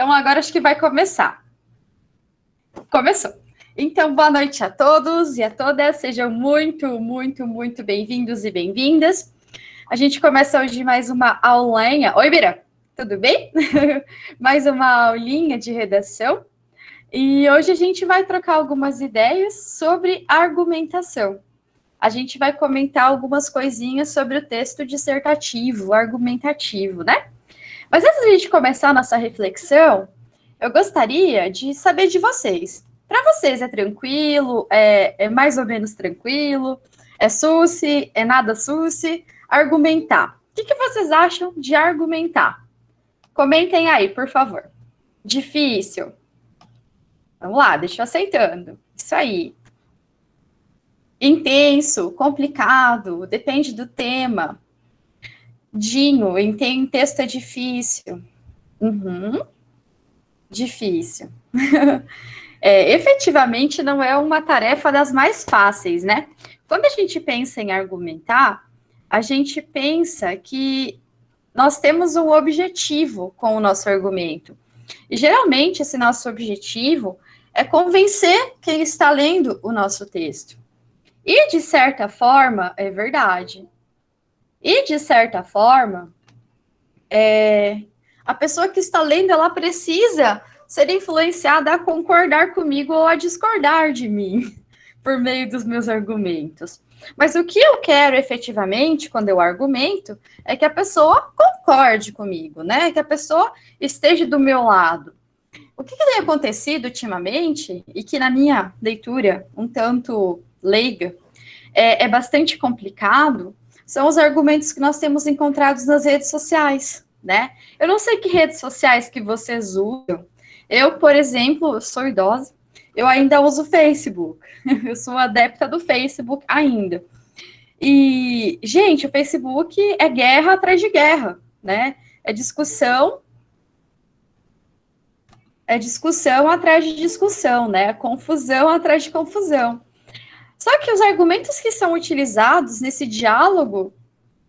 Então, agora acho que vai começar. Começou. Então, boa noite a todos e a todas. Sejam muito bem-vindos e bem-vindas. A gente começa hoje mais uma aulinha. Oi, Bira, tudo bem? Mais uma aulinha de redação. E hoje a gente vai trocar algumas ideias sobre argumentação. A gente vai comentar algumas coisinhas sobre o texto dissertativo, argumentativo, né? Mas antes de a gente começar a nossa reflexão, eu gostaria de saber de vocês. Para vocês é tranquilo? É mais ou menos tranquilo? É susse? É nada susse? Argumentar. O que vocês acham de argumentar? Comentem aí, por favor. Difícil? Vamos lá, deixa eu aceitando. Isso aí. Intenso, complicado, depende do tema. Dinho, em texto é difícil. Difícil. Efetivamente não é uma tarefa das mais fáceis, né? Quando a gente pensa em argumentar, a gente pensa que nós temos um objetivo com o nosso argumento. E geralmente esse nosso objetivo é convencer quem está lendo o nosso texto. E de certa forma, é verdade. E de certa forma, a pessoa que está lendo, ela precisa ser influenciada a concordar comigo ou a discordar de mim por meio dos meus argumentos. Mas o que eu quero efetivamente, quando eu argumento, é que a pessoa concorde comigo, né? Que a pessoa esteja do meu lado. O que tem acontecido ultimamente, e que na minha leitura, um tanto leiga, é bastante complicado, são os argumentos que nós temos encontrados nas redes sociais, né? Eu não sei que redes sociais que vocês usam. Eu, por exemplo, sou idosa, eu ainda uso o Facebook. Eu sou adepta do Facebook ainda. E, gente, o Facebook é guerra atrás de guerra, né? É discussão atrás de discussão, né? Confusão atrás de confusão. Só que os argumentos que são utilizados nesse diálogo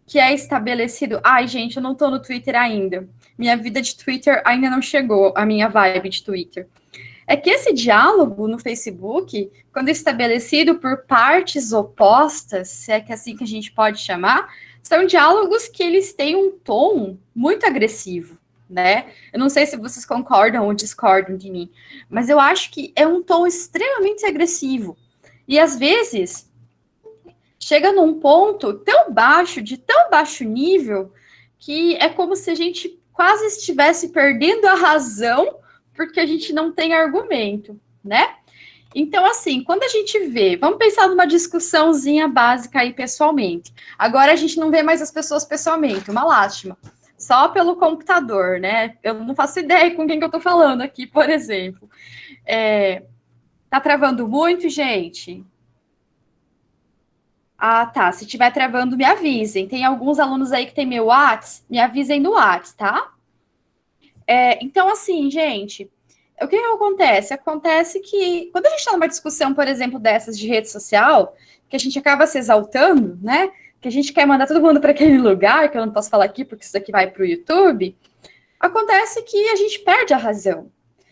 que é estabelecido... Ai, gente, eu não tô no Twitter ainda. Minha vida de Twitter ainda não chegou, a minha vibe de Twitter. É que esse diálogo no Facebook, quando estabelecido por partes opostas, se é que é assim que a gente pode chamar, são diálogos que eles têm um tom muito agressivo, né? Eu não sei se vocês concordam ou discordam de mim, mas eu acho que é um tom extremamente agressivo. E às vezes chega num ponto tão baixo, de tão baixo nível, que é como se a gente quase estivesse perdendo a razão porque a gente não tem argumento, né? Então, assim, quando a gente vê, vamos pensar numa discussãozinha básica aí pessoalmente. Agora a gente não vê mais as pessoas pessoalmente, uma lástima. Só pelo computador, né? Eu não faço ideia com quem que eu tô falando aqui, por exemplo. Tá travando muito, gente? Ah, tá. Se estiver travando, me avisem. Tem alguns alunos aí que tem meu WhatsApp, me avisem no WhatsApp, tá? Então, assim, gente, o que acontece? Acontece que quando a gente está numa discussão, por exemplo, dessas de rede social, que a gente acaba se exaltando, né? Que a gente quer mandar todo mundo para aquele lugar, que eu não posso falar aqui porque isso aqui vai para o YouTube, acontece que a gente perde a razão.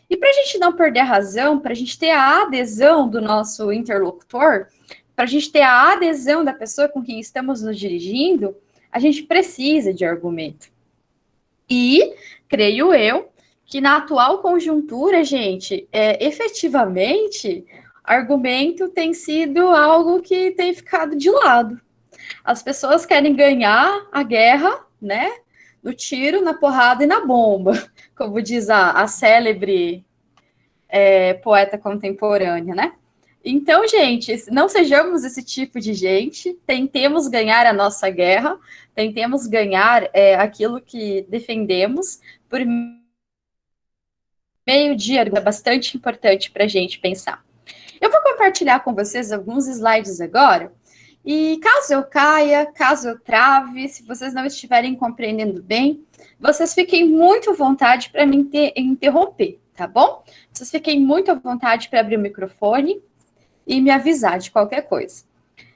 E para a gente não perder a razão, para a gente ter a adesão do nosso interlocutor, para a gente ter a adesão da pessoa com quem estamos nos dirigindo, a gente precisa de argumento. E, creio eu, que na atual conjuntura, gente, efetivamente, argumento tem sido algo que tem ficado de lado. As pessoas querem ganhar a guerra, né? No tiro, na porrada e na bomba, como diz a célebre poeta contemporânea, né? Então, gente, não sejamos esse tipo de gente, tentemos ganhar a nossa guerra, tentemos ganhar aquilo que defendemos por meio de é bastante importante para a gente pensar. Eu vou compartilhar com vocês alguns slides agora, e caso eu caia, caso eu trave, se vocês não estiverem compreendendo bem, vocês fiquem muito à vontade para me interromper, tá bom? Vocês fiquem muito à vontade para abrir o microfone e me avisar de qualquer coisa.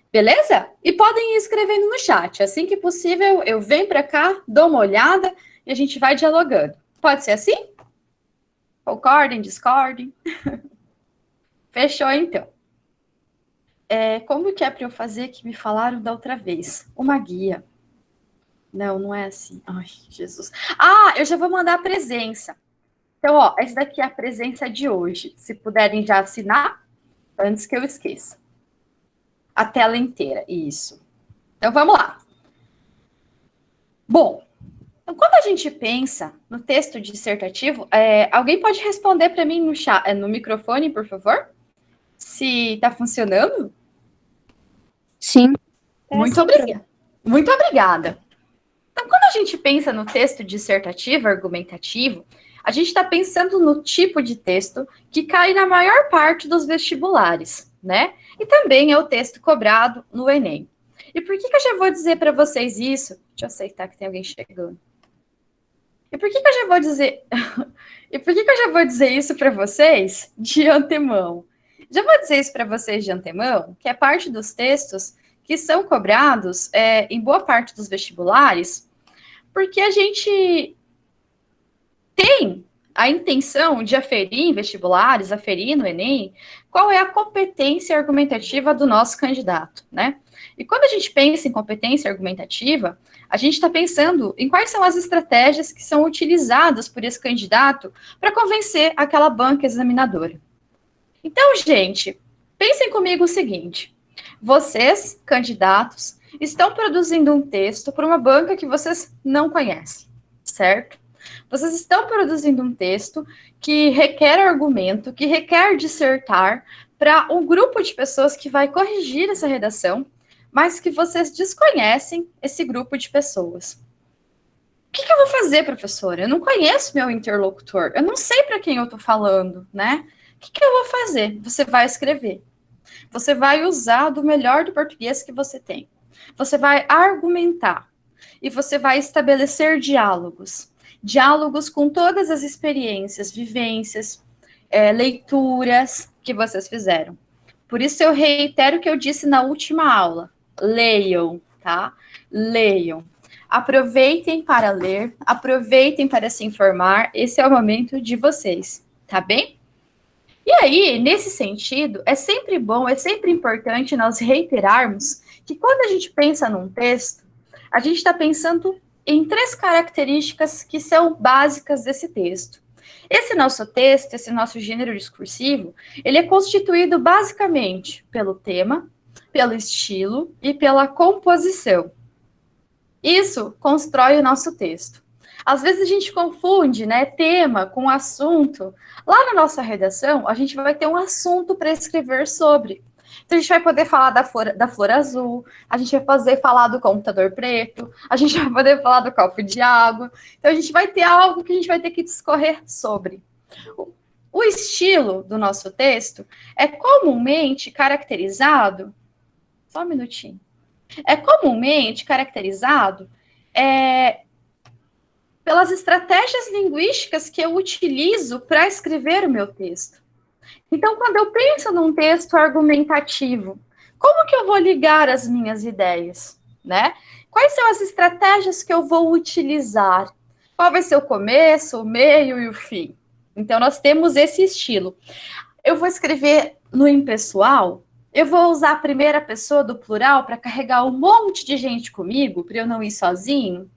Beleza? E podem ir escrevendo no chat. Assim que possível, eu venho para cá, dou uma olhada e a gente vai dialogando. Pode ser assim? Concordem, discordem? Fechou, então. Como que é para eu fazer que me falaram da outra vez? Uma guia. Não, não é assim. Ai, Jesus. Ah, eu já vou mandar a presença. Então, ó, essa daqui é a presença de hoje. Se puderem já assinar, antes que eu esqueça. A tela inteira, isso. Então, vamos lá. Bom, então, quando a gente pensa no texto dissertativo, alguém pode responder para mim no chat, no microfone, por favor? Se está funcionando? Sim. Muito obrigada. Muito obrigada. Então, quando a gente pensa no texto dissertativo, argumentativo, a gente está pensando no tipo de texto que cai na maior parte dos vestibulares, né? E também é o texto cobrado no Enem. E por que eu já vou dizer para vocês isso? Deixa eu aceitar que tem alguém chegando. E por que eu já vou dizer... E por que eu já vou dizer isso para vocês de antemão? Já vou dizer isso para vocês de antemão, que é parte dos textos que são cobrados em boa parte dos vestibulares, porque a gente tem a intenção de aferir em vestibulares, aferir no Enem, qual é a competência argumentativa do nosso candidato, né? E quando a gente pensa em competência argumentativa, a gente está pensando em quais são as estratégias que são utilizadas por esse candidato para convencer aquela banca examinadora. Então, gente, pensem comigo o seguinte: vocês, candidatos, estão produzindo um texto para uma banca que vocês não conhecem, certo? Vocês estão produzindo um texto que requer argumento, que requer dissertar para um grupo de pessoas que vai corrigir essa redação, mas que vocês desconhecem esse grupo de pessoas. O que eu vou fazer, professora? Eu não conheço meu interlocutor, eu não sei para quem eu estou falando, né? O que eu vou fazer? Você vai escrever. Você vai usar do melhor do português que você tem. Você vai argumentar. E você vai estabelecer diálogos. Diálogos com todas as experiências, vivências, leituras que vocês fizeram. Por isso eu reitero o que eu disse na última aula. Leiam, tá? Leiam. Aproveitem para ler, aproveitem para se informar. Esse é o momento de vocês, tá bem? E aí, nesse sentido, é sempre bom, é sempre importante nós reiterarmos que quando a gente pensa num texto, a gente está pensando em 3 características que são básicas desse texto. Esse nosso texto, esse nosso gênero discursivo, ele é constituído basicamente pelo tema, pelo estilo e pela composição. Isso constrói o nosso texto. Às vezes a gente confunde, né, tema com assunto. Lá na nossa redação, a gente vai ter um assunto para escrever sobre. Então, a gente vai poder falar da flor azul, a gente vai poder falar do computador preto, a gente vai poder falar do copo de água. Então, a gente vai ter algo que a gente vai ter que discorrer sobre. O estilo do nosso texto é comumente caracterizado... Só um minutinho. É comumente caracterizado pelas estratégias linguísticas que eu utilizo para escrever o meu texto. Então, quando eu penso num texto argumentativo, como que eu vou ligar as minhas ideias, né? Quais são as estratégias que eu vou utilizar? Qual vai ser o começo, o meio e o fim? Então, nós temos esse estilo. Eu vou escrever no impessoal, eu vou usar a primeira pessoa do plural para carregar um monte de gente comigo, para eu não ir sozinho.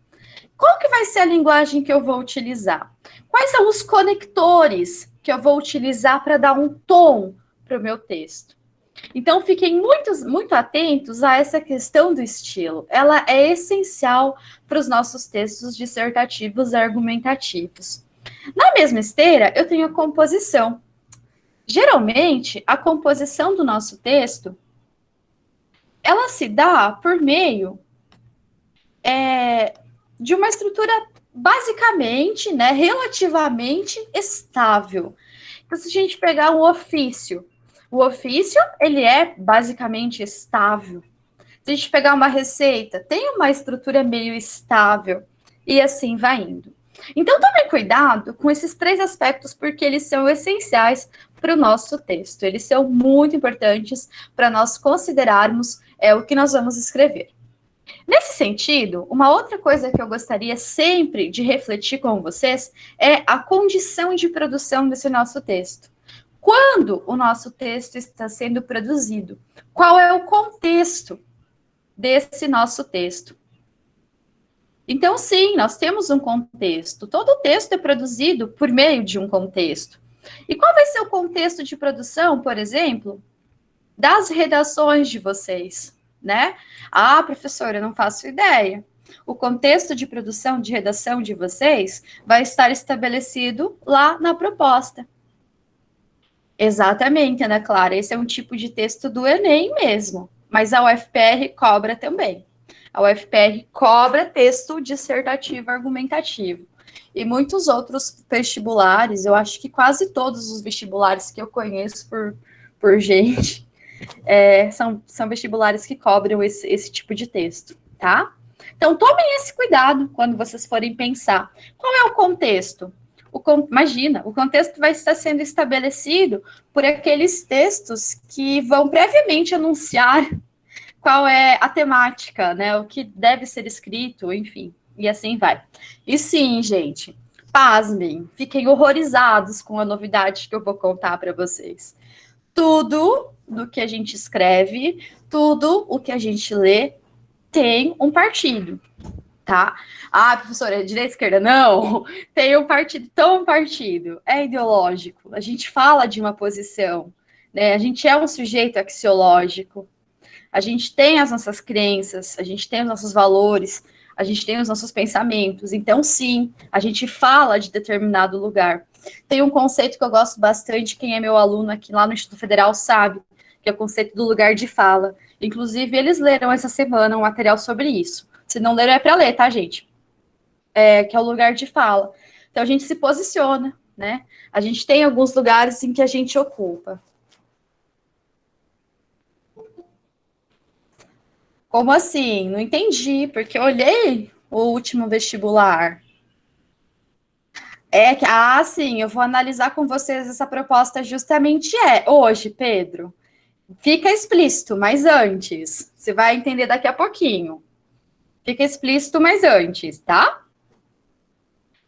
Qual que vai ser a linguagem que eu vou utilizar? Quais são os conectores que eu vou utilizar para dar um tom para o meu texto? Então, fiquem muito atentos a essa questão do estilo. Ela é essencial para os nossos textos dissertativos e argumentativos. Na mesma esteira, eu tenho a composição. Geralmente, a composição do nosso texto, ela se dá por meio de uma estrutura basicamente, né, relativamente estável. Então, se a gente pegar um ofício, o ofício, ele é basicamente estável. Se a gente pegar uma receita, tem uma estrutura meio estável, e assim vai indo. Então, tome cuidado com esses 3 aspectos, porque eles são essenciais para o nosso texto. Eles são muito importantes para nós considerarmos o que nós vamos escrever. Nesse sentido, uma outra coisa que eu gostaria sempre de refletir com vocês é a condição de produção desse nosso texto. Quando o nosso texto está sendo produzido? Qual é o contexto desse nosso texto? Então, sim, nós temos um contexto. Todo texto é produzido por meio de um contexto. E qual vai ser o contexto de produção, por exemplo, das redações de vocês, né? Ah, professora, eu não faço ideia. O contexto de produção de redação de vocês vai estar estabelecido lá na proposta. Exatamente, Ana Clara. Esse é um tipo de texto do Enem mesmo, mas a UFPR cobra também. A UFPR cobra texto dissertativo argumentativo. E muitos outros vestibulares, eu acho que quase todos os vestibulares que eu conheço por gente, são vestibulares que cobram esse tipo de texto, tá? Então, tomem esse cuidado quando vocês forem pensar. Qual é o contexto? Imagina, o contexto vai estar sendo estabelecido por aqueles textos que vão previamente anunciar qual é a temática, né? O que deve ser escrito, enfim, e assim vai. E sim, gente, pasmem, fiquem horrorizados com a novidade que eu vou contar para vocês. Tudo do que a gente escreve, tudo o que a gente lê tem um partido, tá? Ah, professora, é direita, esquerda? Não, tem um partido, tão partido, é ideológico. A gente fala de uma posição, né? A gente é um sujeito axiológico, a gente tem as nossas crenças, a gente tem os nossos valores, a gente tem os nossos pensamentos. Então, sim, a gente fala de determinado lugar. Tem um conceito que eu gosto bastante, quem é meu aluno aqui lá no Instituto Federal sabe, que é o conceito do lugar de fala. Inclusive, eles leram essa semana um material sobre isso. Se não leram, é para ler, tá, gente? Que é o lugar de fala. Então, a gente se posiciona, né? A gente tem alguns lugares em que a gente ocupa. Como assim? Não entendi, porque eu olhei o último vestibular. Sim, eu vou analisar com vocês essa proposta justamente hoje, Pedro. Fica explícito, mas antes. Você vai entender daqui a pouquinho. Fica explícito, mas antes, tá?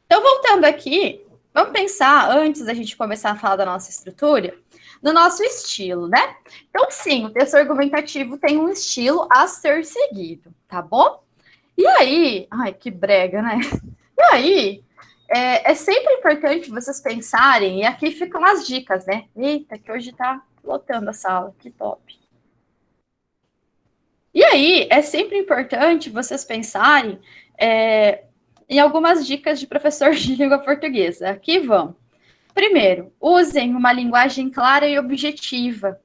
Então, voltando aqui, vamos pensar, antes da gente começar a falar da nossa estrutura, no nosso estilo, né? Então, sim, o texto argumentativo tem um estilo a ser seguido, tá bom? E aí, ai, que brega, né? E aí, é sempre importante vocês pensarem, e aqui ficam as dicas, né? Eita, que hoje tá lotando a sala, que top. E aí, é sempre importante vocês pensarem em algumas dicas de professor de língua portuguesa. Aqui vão. Primeiro, usem uma linguagem clara e objetiva.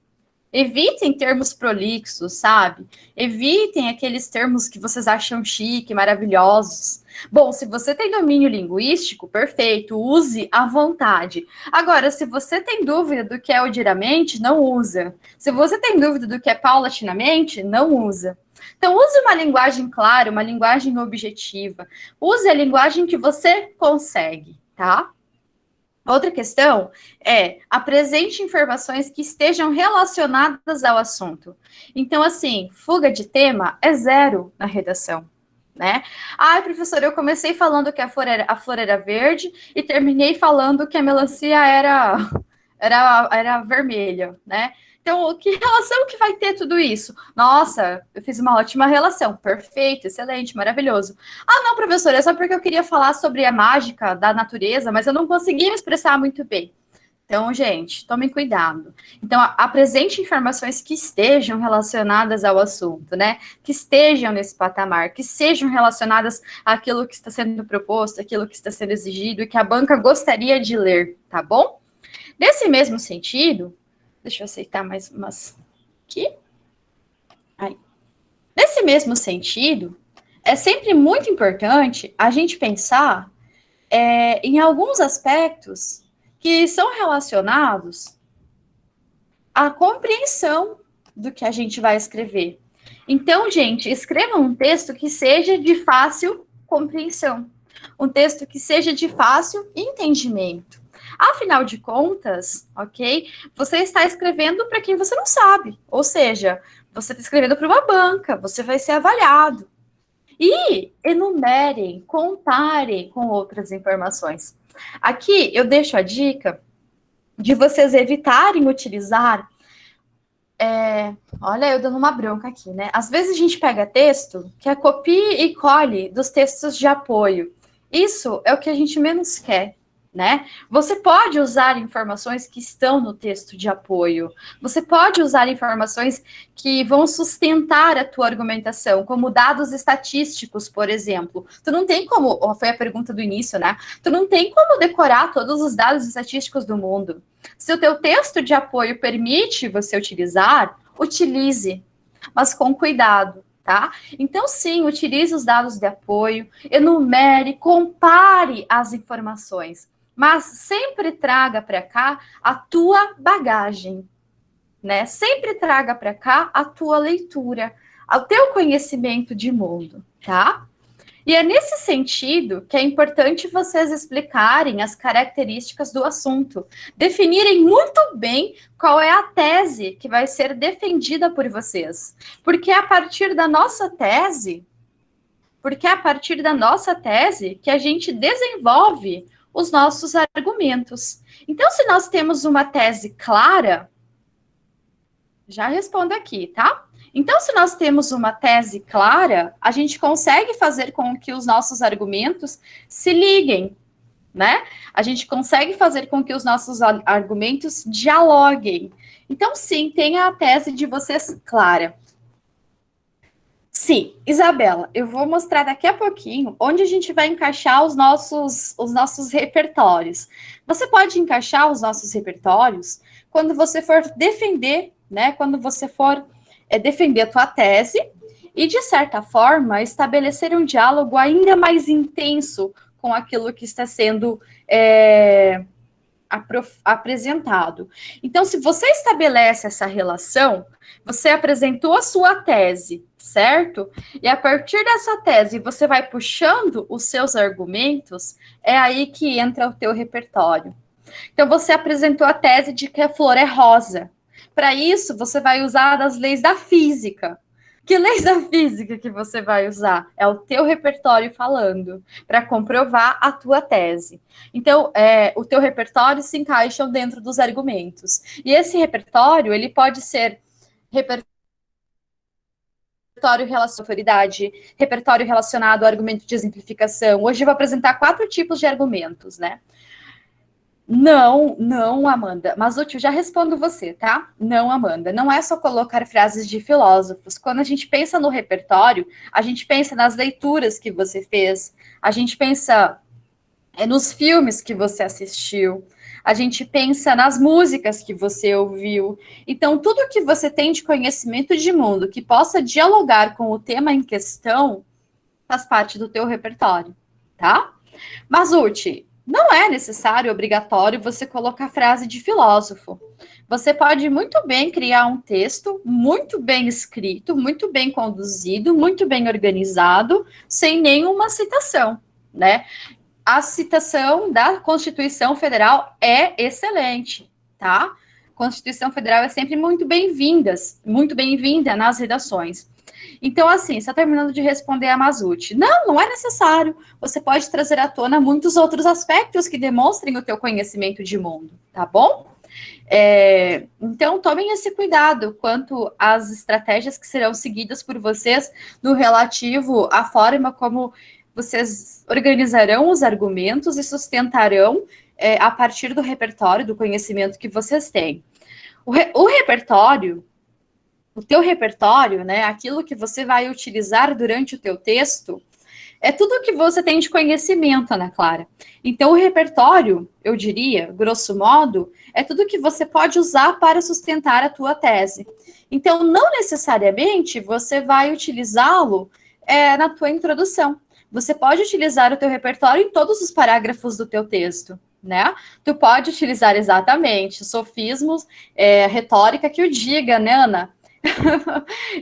Evitem termos prolixos, sabe? Evitem aqueles termos que vocês acham chique, maravilhosos. Bom, se você tem domínio linguístico, perfeito, use à vontade. Agora, se você tem dúvida do que é odieramente, não usa. Se você tem dúvida do que é paulatinamente, não usa. Então, use uma linguagem clara, uma linguagem objetiva. Use a linguagem que você consegue, tá? Outra questão é apresente informações que estejam relacionadas ao assunto. Então, assim, fuga de tema é zero na redação, né? Ah, professora, eu comecei falando que a flor era verde e terminei falando que a melancia era vermelha, né? Então, que relação que vai ter tudo isso? Nossa, eu fiz uma ótima relação. Perfeito, excelente, maravilhoso. Ah, não, professora, é só porque eu queria falar sobre a mágica da natureza, mas eu não conseguia me expressar muito bem. Então, gente, tomem cuidado. Então, apresente informações que estejam relacionadas ao assunto, né? Que estejam nesse patamar, que sejam relacionadas àquilo que está sendo proposto, àquilo que está sendo exigido e que a banca gostaria de ler, tá bom? Nesse mesmo sentido, deixa eu aceitar mais umas aqui. Aí. Nesse mesmo sentido, é sempre muito importante a gente pensar em alguns aspectos que são relacionados à compreensão do que a gente vai escrever. Então, gente, escreva um texto que seja de fácil compreensão, um texto que seja de fácil entendimento. Afinal de contas, ok? Você está escrevendo para quem você não sabe. Ou seja, você está escrevendo para uma banca, você vai ser avaliado, E enumerem, comparem com outras informações. Aqui eu deixo a dica de vocês evitarem utilizar. Olha, eu dando uma bronca aqui, né? Às vezes a gente pega texto que é copia e cole dos textos de apoio. Isso é o que a gente menos quer, né? Você pode usar informações que estão no texto de apoio. Você pode usar informações que vão sustentar a tua argumentação, como dados estatísticos, por exemplo. Tu não tem como, foi a pergunta do início, né? Tu não tem como decorar todos os dados estatísticos do mundo. Se o teu texto de apoio permite você utilizar, utilize, mas com cuidado, tá? Então, sim, utilize os dados de apoio, enumere, compare as informações, mas sempre traga para cá a tua bagagem, né? Sempre traga para cá a tua leitura, o teu conhecimento de mundo, tá? E é nesse sentido que é importante vocês explicarem as características do assunto, definirem muito bem qual é a tese que vai ser defendida por vocês. Porque é a partir da nossa tese, que a gente desenvolve os nossos argumentos. Então, se nós temos uma tese clara, já respondo aqui, tá? Então, se nós temos uma tese clara, a gente consegue fazer com que os nossos argumentos se liguem, né? A gente consegue fazer com que os nossos argumentos dialoguem. Então, sim, tenha a tese de vocês clara. Sim, Isabela, eu vou mostrar daqui a pouquinho onde a gente vai encaixar os nossos repertórios. Você pode encaixar os nossos repertórios quando você for defender, né? Quando você for defender a tua tese e, de certa forma, estabelecer um diálogo ainda mais intenso com aquilo que está sendo apresentado. Então, se você estabelece essa relação, você apresentou a sua tese, certo? E a partir dessa tese, você vai puxando os seus argumentos, é aí que entra o teu repertório. Então, você apresentou a tese de que a flor é rosa. Para isso, você vai usar as leis da física. Que leis da física que você vai usar? É o teu repertório falando, para comprovar a tua tese. Então, o teu repertório se encaixa dentro dos argumentos. E esse repertório, ele pode ser repertório relacionado à autoridade, repertório relacionado ao argumento de exemplificação. Hoje eu vou apresentar 4 tipos de argumentos, né? Não, Amanda. Mas eu já respondo você, tá? Não, Amanda. Não é só colocar frases de filósofos. Quando a gente pensa no repertório, a gente pensa nas leituras que você fez, a gente pensa nos filmes que você assistiu, a gente pensa nas músicas que você ouviu. Então, tudo que você tem de conhecimento de mundo que possa dialogar com o tema em questão faz parte do teu repertório, tá? Mas, Uti, não é necessário, obrigatório, você colocar frase de filósofo. Você pode muito bem criar um texto muito bem escrito, muito bem conduzido, muito bem organizado, sem nenhuma citação, né? A citação da Constituição Federal é excelente, tá? Constituição Federal é sempre muito bem-vinda nas redações. Então, assim, está terminando de responder a Mazzuti. Não é necessário. Você pode trazer à tona muitos outros aspectos que demonstrem o teu conhecimento de mundo, tá bom? Então, tomem esse cuidado quanto às estratégias que serão seguidas por vocês no relativo à forma como vocês organizarão os argumentos e sustentarão a partir do repertório, do conhecimento que vocês têm. O repertório, o teu repertório, né, aquilo que você vai utilizar durante o teu texto, é tudo o que você tem de conhecimento, Ana Clara. Então, o repertório, eu diria, grosso modo, é tudo que você pode usar para sustentar a tua tese. Então, não necessariamente você vai utilizá-lo na tua introdução. Você pode utilizar o teu repertório em todos os parágrafos do teu texto, né? Tu pode utilizar exatamente sofismos, retórica que o diga, né, Ana?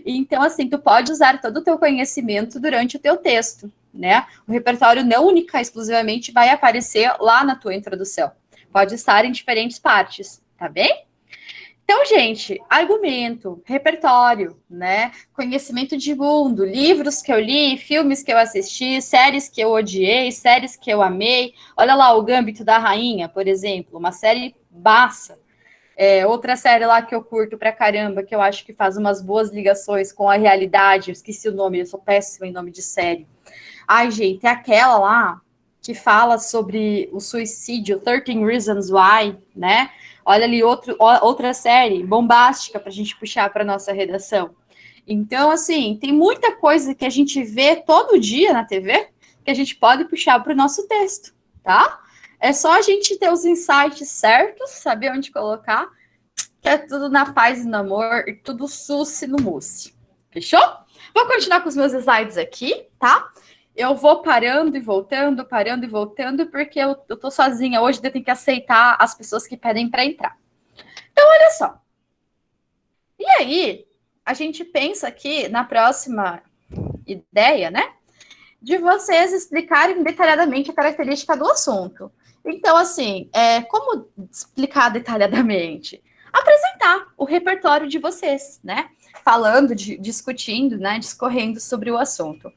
Então, assim, tu pode usar todo o teu conhecimento durante o teu texto, né? O repertório não única, exclusivamente, vai aparecer lá na tua introdução. Pode estar em diferentes partes, tá bem? Então, gente, argumento, repertório, né? Conhecimento de mundo, livros que eu li, filmes que eu assisti, séries que eu odiei, séries que eu amei. Olha lá, O Gambito da Rainha, por exemplo, uma série massa. Outra série lá que eu curto pra caramba, que eu acho que faz umas boas ligações com a realidade, eu esqueci o nome, eu sou péssima em nome de série. Ai, gente, é aquela lá que fala sobre o suicídio, 13 Reasons Why, né? Olha ali outra série bombástica para a gente puxar para nossa redação. Então, assim, tem muita coisa que a gente vê todo dia na TV que a gente pode puxar para o nosso texto, tá? É só a gente ter os insights certos, saber onde colocar, que é tudo na paz e no amor, e tudo susse no mousse. Fechou? Vou continuar com os meus slides aqui, tá? Eu vou parando e voltando, porque eu tô sozinha hoje, eu tenho que aceitar as pessoas que pedem para entrar. Então, olha só. E aí, a gente pensa aqui na próxima ideia, né? De vocês explicarem detalhadamente a característica do assunto. Então, assim, como explicar detalhadamente? Apresentar o repertório de vocês, né? Falando, discutindo, né? Discorrendo sobre o assunto.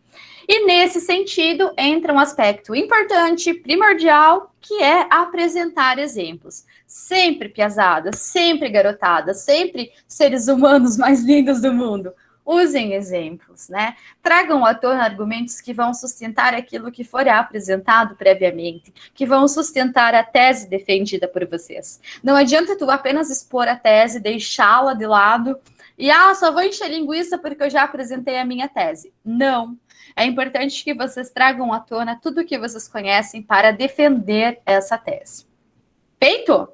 E nesse sentido, entra um aspecto importante, primordial, que é apresentar exemplos. Sempre piazada, sempre garotada, sempre seres humanos mais lindos do mundo. Usem exemplos, né? Tragam à tona argumentos que vão sustentar aquilo que for apresentado previamente, que vão sustentar a tese defendida por vocês. Não adianta tu apenas expor a tese, deixá-la de lado e, só vou encher linguiça porque eu já apresentei a minha tese. Não. É importante que vocês tragam à tona tudo o que vocês conhecem para defender essa tese. Feito?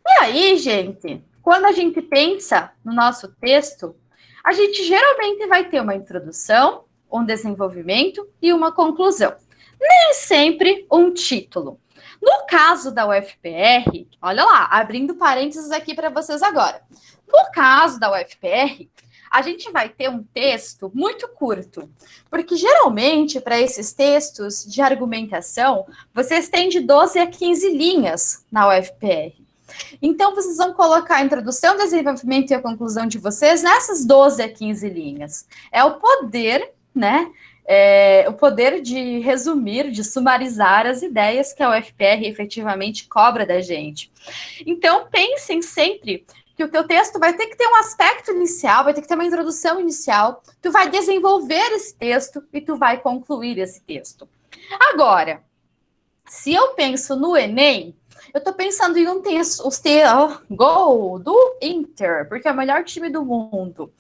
E aí, gente, quando a gente pensa no nosso texto, a gente geralmente vai ter uma introdução, um desenvolvimento e uma conclusão. Nem sempre um título. No caso da UFPR, olha lá, abrindo parênteses aqui para vocês agora. No caso da UFPR, a gente vai ter um texto muito curto, porque geralmente para esses textos de argumentação, vocês têm de 12 a 15 linhas na UFPR. Então, vocês vão colocar a introdução, desenvolvimento e a conclusão de vocês nessas 12 a 15 linhas. É o poder, né? O poder de resumir, de sumarizar as ideias que a UFPR efetivamente cobra da gente. Então, pensem sempre que o teu texto vai ter que ter um aspecto inicial, vai ter que ter uma introdução inicial, tu vai desenvolver esse texto e tu vai concluir esse texto. Agora, se eu penso no Enem, eu tô pensando em um texto, gol do Inter, porque é o melhor time do mundo.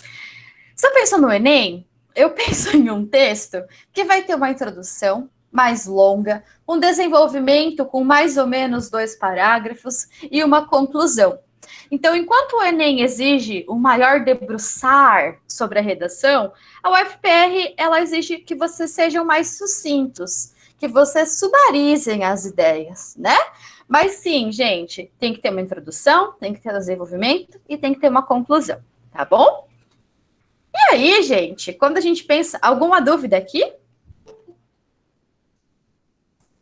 Se eu penso no Enem, eu penso em um texto que vai ter uma introdução mais longa, um desenvolvimento com mais ou menos 2 parágrafos e uma conclusão. Então, enquanto o Enem exige um maior debruçar sobre a redação, a UFPR ela exige que vocês sejam mais sucintos, que vocês sumarizem as ideias, né? Mas sim, gente, tem que ter uma introdução, tem que ter um desenvolvimento e tem que ter uma conclusão, tá bom? E aí, gente, quando a gente pensa... Alguma dúvida aqui?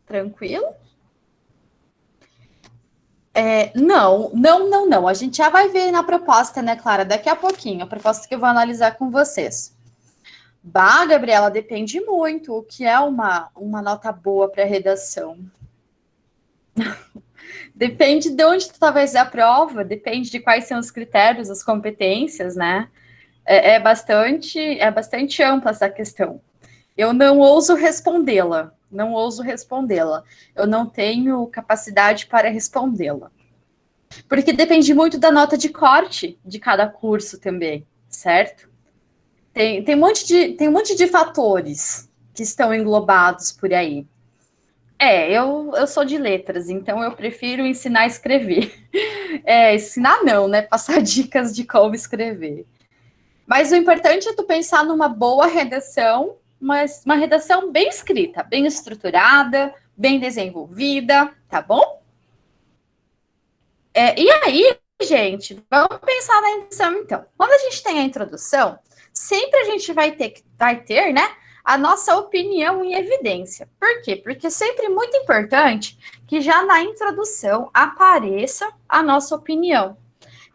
Tranquilo? Não. A gente já vai ver na proposta, né, Clara? Daqui a pouquinho, a proposta que eu vou analisar com vocês. Bah, Gabriela, depende muito o que é uma nota boa para redação. Depende de onde tu vai fazer a prova, depende de quais são os critérios, as competências, né? É bastante ampla essa questão. Eu não ouso respondê-la. Eu não tenho capacidade para respondê-la. Porque depende muito da nota de corte de cada curso também, certo? Tem um monte de fatores que estão englobados por aí. Eu sou de letras, então eu prefiro ensinar a escrever. Ensinar não, né? Passar dicas de como escrever. Mas o importante é tu pensar numa boa redação, mas uma redação bem escrita, bem estruturada, bem desenvolvida, tá bom? E aí, gente, vamos pensar na introdução, então. Quando a gente tem a introdução, sempre a gente vai ter, né, a nossa opinião em evidência. Por quê? Porque é sempre muito importante que já na introdução apareça a nossa opinião.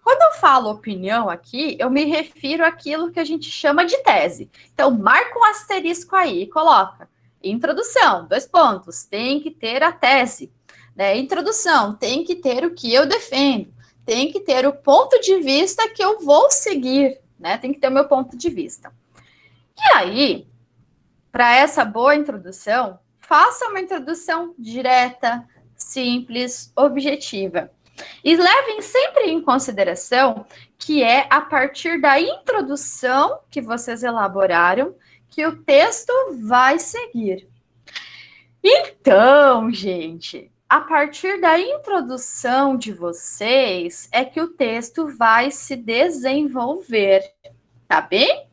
Quando eu falo opinião aqui, eu me refiro àquilo que a gente chama de tese. Então, marca um asterisco aí e coloca. Introdução, 2 pontos. Tem que ter a tese. Né? Introdução, tem que ter o que eu defendo. Tem que ter o ponto de vista que eu vou seguir. Né? Tem que ter o meu ponto de vista. E aí, para essa boa introdução, faça uma introdução direta, simples, objetiva. E levem sempre em consideração que é a partir da introdução que vocês elaboraram que o texto vai seguir. Então, gente, a partir da introdução de vocês é que o texto vai se desenvolver, tá bem?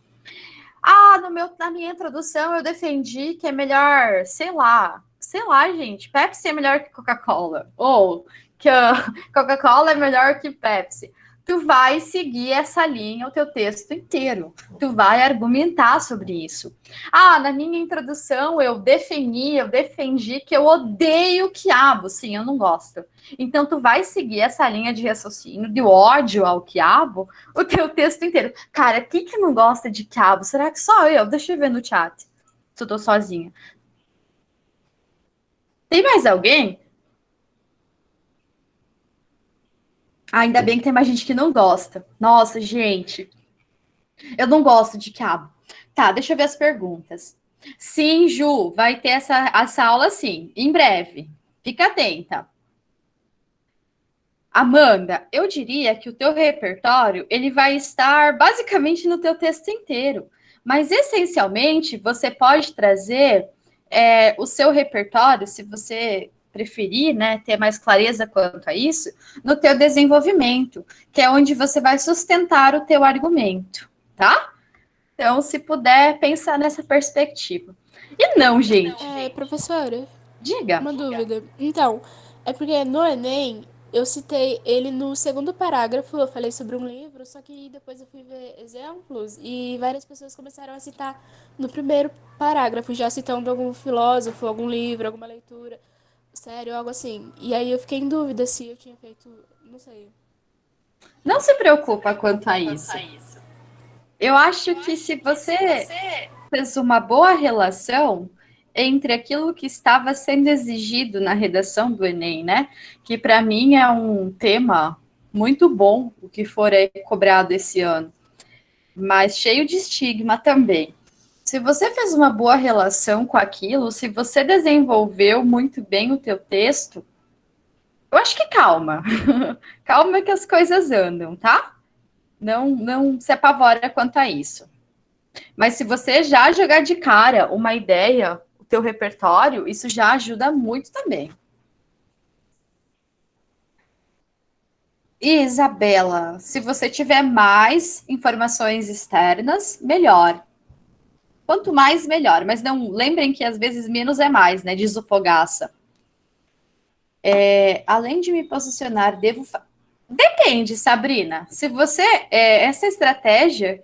Na minha introdução eu defendi que é melhor, sei lá, gente, Pepsi é melhor que Coca-Cola, ou que a Coca-Cola é melhor que Pepsi. Tu vai seguir essa linha, o teu texto inteiro. Tu vai argumentar sobre isso. Na minha introdução eu defendi que eu odeio quiabo. Sim, eu não gosto. Então, tu vai seguir essa linha de raciocínio de ódio ao quiabo o teu texto inteiro. Cara, quem que não gosta de quiabo? Será que só eu? Deixa eu ver no chat. Se eu tô sozinha. Tem mais alguém? Ainda bem que tem mais gente que não gosta. Nossa, gente. Eu não gosto de quiabo. Tá, deixa eu ver as perguntas. Sim, Ju, vai ter essa aula sim, em breve. Fica atenta. Amanda, eu diria que o teu repertório ele vai estar basicamente no teu texto inteiro, mas essencialmente você pode trazer o seu repertório, se você preferir, né, ter mais clareza quanto a isso, no teu desenvolvimento, que é onde você vai sustentar o teu argumento, tá? Então, se puder pensar nessa perspectiva. E não, gente. Professora, Diga. uma dúvida. Então, é porque no Enem eu citei ele no segundo parágrafo, eu falei sobre um livro, só que depois eu fui ver exemplos e várias pessoas começaram a citar no primeiro parágrafo, já citando algum filósofo, algum livro, alguma leitura, sério, algo assim. E aí eu fiquei em dúvida se eu tinha feito, não sei. Não se preocupa quanto a isso. Eu acho que se você fez uma boa relação entre aquilo que estava sendo exigido na redação do Enem, né? Que para mim é um tema muito bom, o que for cobrado esse ano, mas cheio de estigma também. Se você fez uma boa relação com aquilo, se você desenvolveu muito bem o teu texto, eu acho que calma. Calma que as coisas andam, tá? Não se apavora quanto a isso. Mas se você já jogar de cara uma ideia, o teu repertório, isso já ajuda muito também. E, Isabela, se você tiver mais informações externas, melhor. Quanto mais, melhor. Mas não lembrem que às vezes menos é mais, né? Diz o Fogaça. Além de me posicionar, Depende, Sabrina. Se você. Essa estratégia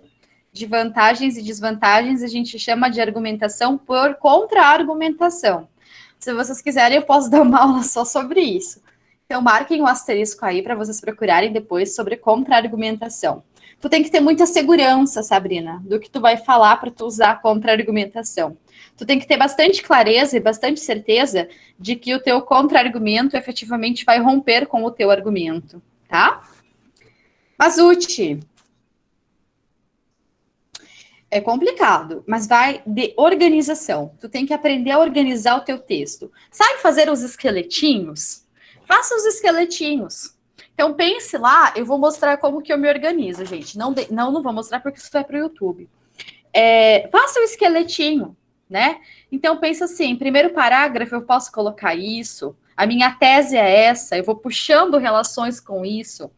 de vantagens e desvantagens a gente chama de argumentação por contra-argumentação. Se vocês quiserem, eu posso dar uma aula só sobre isso. Então, marquem um asterisco aí para vocês procurarem depois sobre contra-argumentação. Tu tem que ter muita segurança, Sabrina, do que tu vai falar para tu usar contra-argumentação. Tu tem que ter bastante clareza e bastante certeza de que o teu contra-argumento efetivamente vai romper com o teu argumento, tá? Mazuti, é complicado, mas vai de organização. Tu tem que aprender a organizar o teu texto. Sabe fazer os esqueletinhos? Faça os esqueletinhos. Então, pense lá, eu vou mostrar como que eu me organizo, gente. Não vou mostrar porque isso vai para o YouTube. Faça o esqueletinho, né? Então, pensa assim, primeiro parágrafo eu posso colocar isso, a minha tese é essa, eu vou puxando relações com isso.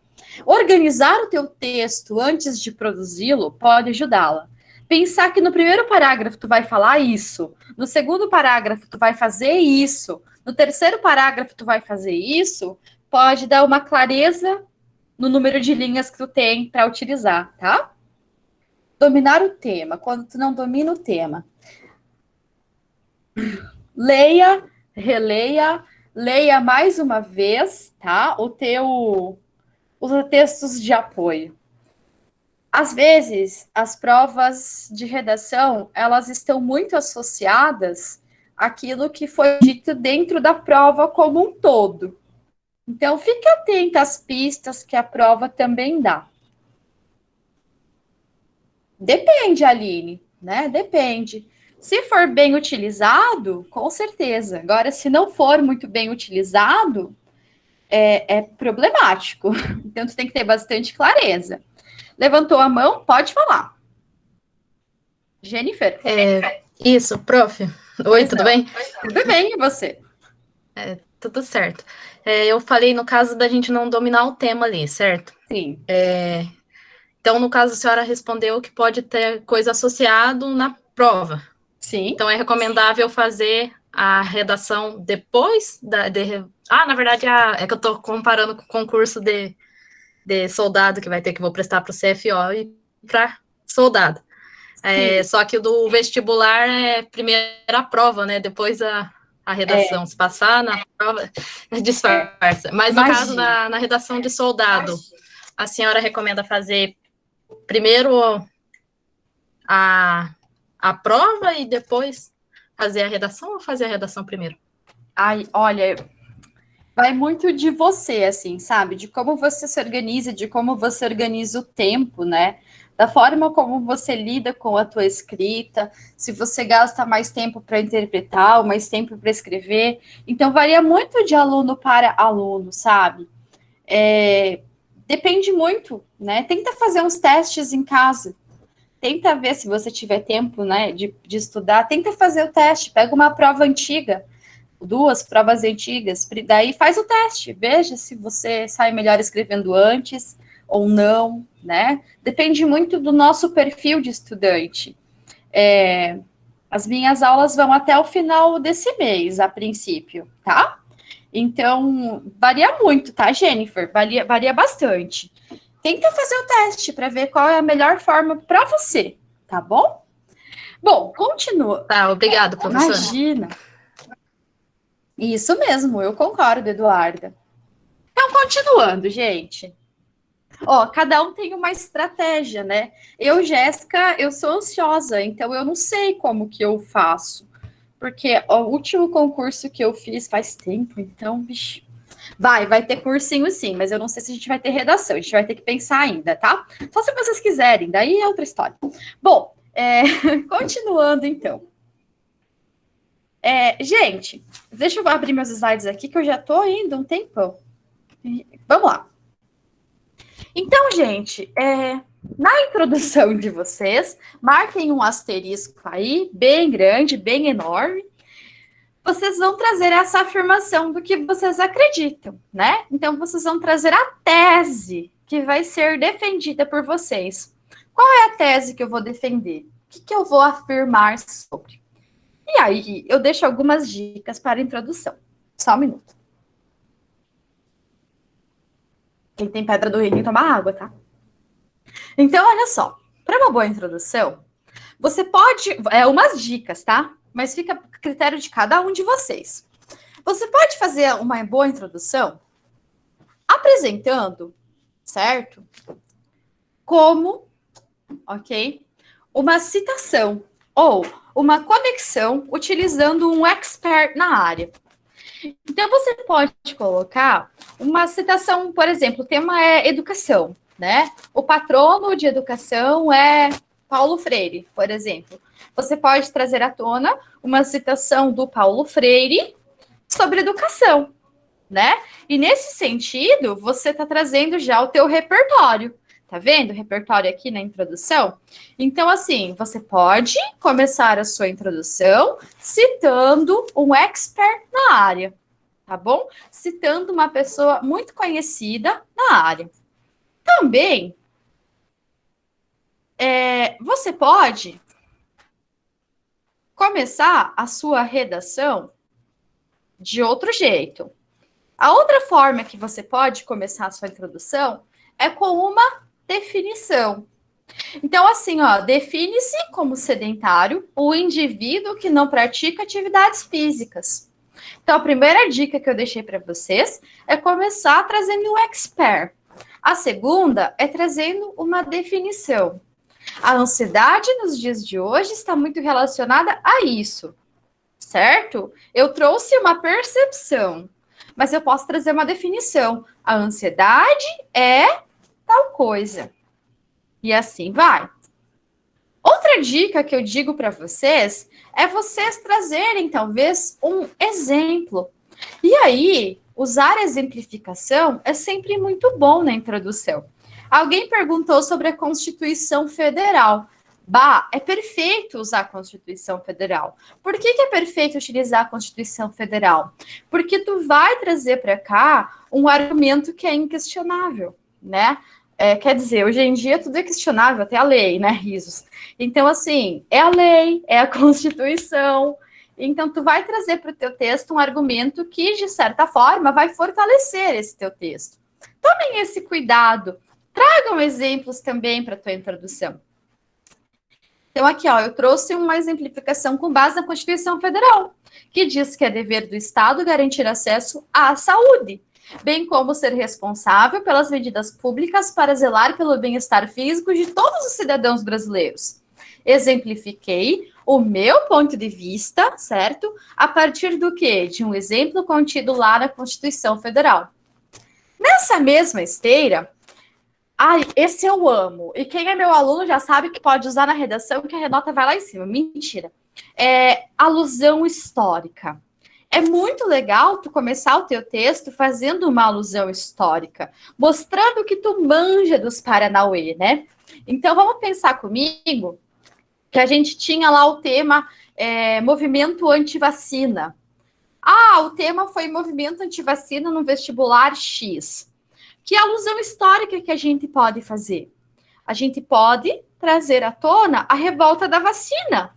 Organizar o teu texto antes de produzi-lo pode ajudá-la. Pensar que no primeiro parágrafo tu vai falar isso, no segundo parágrafo tu vai fazer isso, no terceiro parágrafo tu vai fazer isso, pode dar uma clareza no número de linhas que tu tem para utilizar, tá? Dominar o tema, quando tu não domina o tema. Leia, releia, leia mais uma vez, tá? Usa textos de apoio. Às vezes, as provas de redação, elas estão muito associadas àquilo que foi dito dentro da prova como um todo. Então, fique atento às pistas que a prova também dá. Depende, Aline, né? Depende. Se for bem utilizado, com certeza. Agora, se não for muito bem utilizado, é problemático. Então, tu tem que ter bastante clareza. Levantou a mão? Pode falar. Jennifer? Isso, prof. Oi, tudo bem? Tudo bem, e você? Tudo certo. Eu falei no caso da gente não dominar o tema ali, certo? Sim. Então, no caso, a senhora respondeu que pode ter coisa associado na prova. Sim. Então, é recomendável fazer a redação depois na verdade, é que eu estou comparando com o concurso de soldado que vou prestar para o CFO e para soldado. Só que o do vestibular é primeira prova, né? Depois a redação. Se passar na prova, disfarça. Mas no caso, na redação de soldado, a senhora recomenda fazer primeiro a prova e depois fazer a redação ou fazer a redação primeiro? Ai, olha, vai muito de você, assim, sabe? De como você se organiza, de como você organiza o tempo, né? Da forma como você lida com a tua escrita, se você gasta mais tempo para interpretar, ou mais tempo para escrever. Então, varia muito de aluno para aluno, sabe? Depende muito, né? Tenta fazer uns testes em casa. Tenta ver se você tiver tempo, né, de estudar. Tenta fazer o teste. Pega uma prova antiga, 2 provas antigas, daí faz o teste. Veja se você sai melhor escrevendo antes ou não, né? Depende muito do nosso perfil de estudante. As minhas aulas vão até o final desse mês, a princípio, tá? Então, varia muito, tá, Jennifer? Varia bastante. Tenta fazer o teste para ver qual é a melhor forma para você, tá bom? Bom, continua. Tá, obrigado, professora. Imagina. Isso mesmo, eu concordo, Eduarda. Então, continuando, gente. Ó, cada um tem uma estratégia, né? Eu, Jéssica, eu sou ansiosa, então eu não sei como que eu faço. Porque o último concurso que eu fiz faz tempo, então, bicho. Vai ter cursinho sim, mas eu não sei se a gente vai ter redação, a gente vai ter que pensar ainda, tá? Só se vocês quiserem, daí é outra história. Bom, continuando então. Gente, deixa eu abrir meus slides aqui, que eu já tô indo um tempão. Vamos lá. Então, gente, na introdução de vocês, marquem um asterisco aí, bem grande, bem enorme. Vocês vão trazer essa afirmação do que vocês acreditam, né? Então, vocês vão trazer a tese que vai ser defendida por vocês. Qual é a tese que eu vou defender? O que eu vou afirmar sobre? E aí, eu deixo algumas dicas para a introdução. Só um minuto. Quem tem pedra do rim tem que tomar água, tá? Então, olha só. Para uma boa introdução, você pode... umas dicas, tá? Mas fica a critério de cada um de vocês. Você pode fazer uma boa introdução apresentando, certo? Como, ok? Uma citação ou uma conexão utilizando um expert na área. Então, você pode colocar uma citação, por exemplo, o tema é educação, né? O patrono de educação é Paulo Freire, por exemplo. Você pode trazer à tona uma citação do Paulo Freire sobre educação, né? E nesse sentido, você está trazendo já o teu repertório. Tá vendo o repertório aqui na introdução? Então, assim, você pode começar a sua introdução citando um expert na área, tá bom? Citando uma pessoa muito conhecida na área. Também, você pode começar a sua redação de outro jeito. A outra forma que você pode começar a sua introdução é com uma definição. Então, assim, ó, define-se como sedentário o indivíduo que não pratica atividades físicas. Então, a primeira dica que eu deixei para vocês é começar trazendo um expert. A segunda é trazendo uma definição. A ansiedade nos dias de hoje está muito relacionada a isso, certo? Eu trouxe uma percepção, mas eu posso trazer uma definição. A ansiedade é tal coisa. E assim vai. Outra dica que eu digo para vocês é vocês trazerem, talvez, um exemplo. E aí, usar exemplificação é sempre muito bom na introdução. Alguém perguntou sobre a Constituição Federal. Bah, é perfeito usar a Constituição Federal. Por que é perfeito utilizar a Constituição Federal? Porque tu vai trazer para cá um argumento que é inquestionável, né? Quer dizer, hoje em dia tudo é questionável, até a lei, né, risos? Então, assim, é a lei, é a Constituição. Então, tu vai trazer para o teu texto um argumento que, de certa forma, vai fortalecer esse teu texto. Tomem esse cuidado. Tragam exemplos também para a tua introdução. Então, aqui, ó, eu trouxe uma exemplificação com base na Constituição Federal, que diz que é dever do Estado garantir acesso à saúde, bem como ser responsável pelas medidas públicas para zelar pelo bem-estar físico de todos os cidadãos brasileiros. Exemplifiquei o meu ponto de vista, certo? A partir do quê? De um exemplo contido lá na Constituição Federal. Nessa mesma esteira, esse eu amo. E quem é meu aluno já sabe que pode usar na redação, que a nota vai lá em cima. Mentira. Alusão histórica. É muito legal tu começar o teu texto fazendo uma alusão histórica, mostrando que tu manja dos Paranauê, né? Então, vamos pensar comigo que a gente tinha lá o tema movimento antivacina. O tema foi movimento antivacina no vestibular X. Que alusão histórica que a gente pode fazer? A gente pode trazer à tona a revolta da vacina,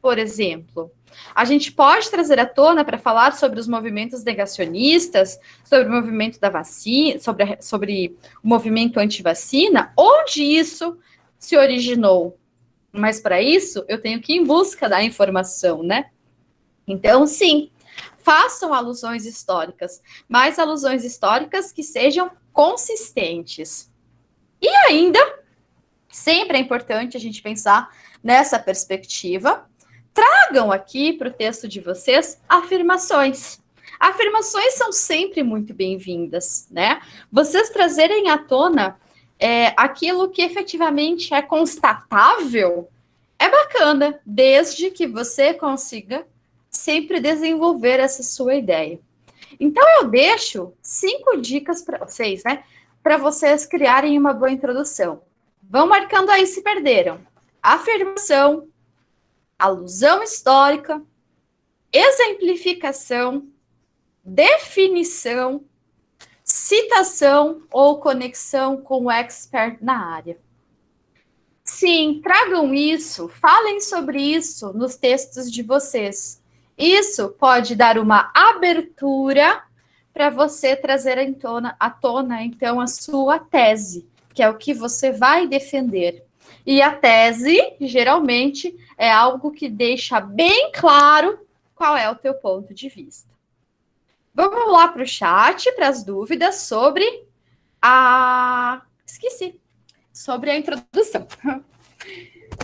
por exemplo. A gente pode trazer à tona para falar sobre os movimentos negacionistas, sobre o movimento da vacina, sobre o movimento antivacina, onde isso se originou. Mas para isso, eu tenho que ir em busca da informação, né? Então, sim, façam alusões históricas, mas alusões históricas que sejam consistentes. E ainda, sempre é importante a gente pensar nessa perspectiva. Tragam aqui para o texto de vocês afirmações. Afirmações são sempre muito bem-vindas, né? Vocês trazerem à tona aquilo que efetivamente é constatável é bacana, desde que você consiga sempre desenvolver essa sua ideia. Então, eu deixo 5 dicas para vocês, né? Para vocês criarem uma boa introdução. Vão marcando aí se perderam. Afirmação, alusão histórica, exemplificação, definição, citação ou conexão com o expert na área. Sim, tragam isso, falem sobre isso nos textos de vocês. Isso pode dar uma abertura para você trazer à tona, então, a sua tese, que é o que você vai defender. E a tese, geralmente, é algo que deixa bem claro qual é o teu ponto de vista. Vamos lá para o chat, para as dúvidas sobre sobre a introdução.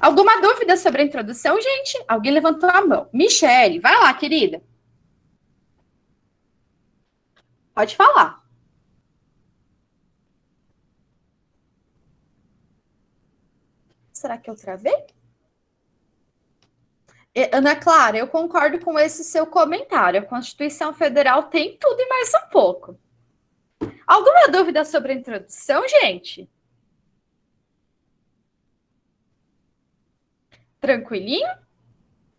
Alguma dúvida sobre a introdução, gente? Alguém levantou a mão. Michele, vai lá, querida. Pode falar. Será que eu travei? Ana Clara, eu concordo com esse seu comentário. A Constituição Federal tem tudo e mais um pouco. Alguma dúvida sobre a introdução, gente? Tranquilinho?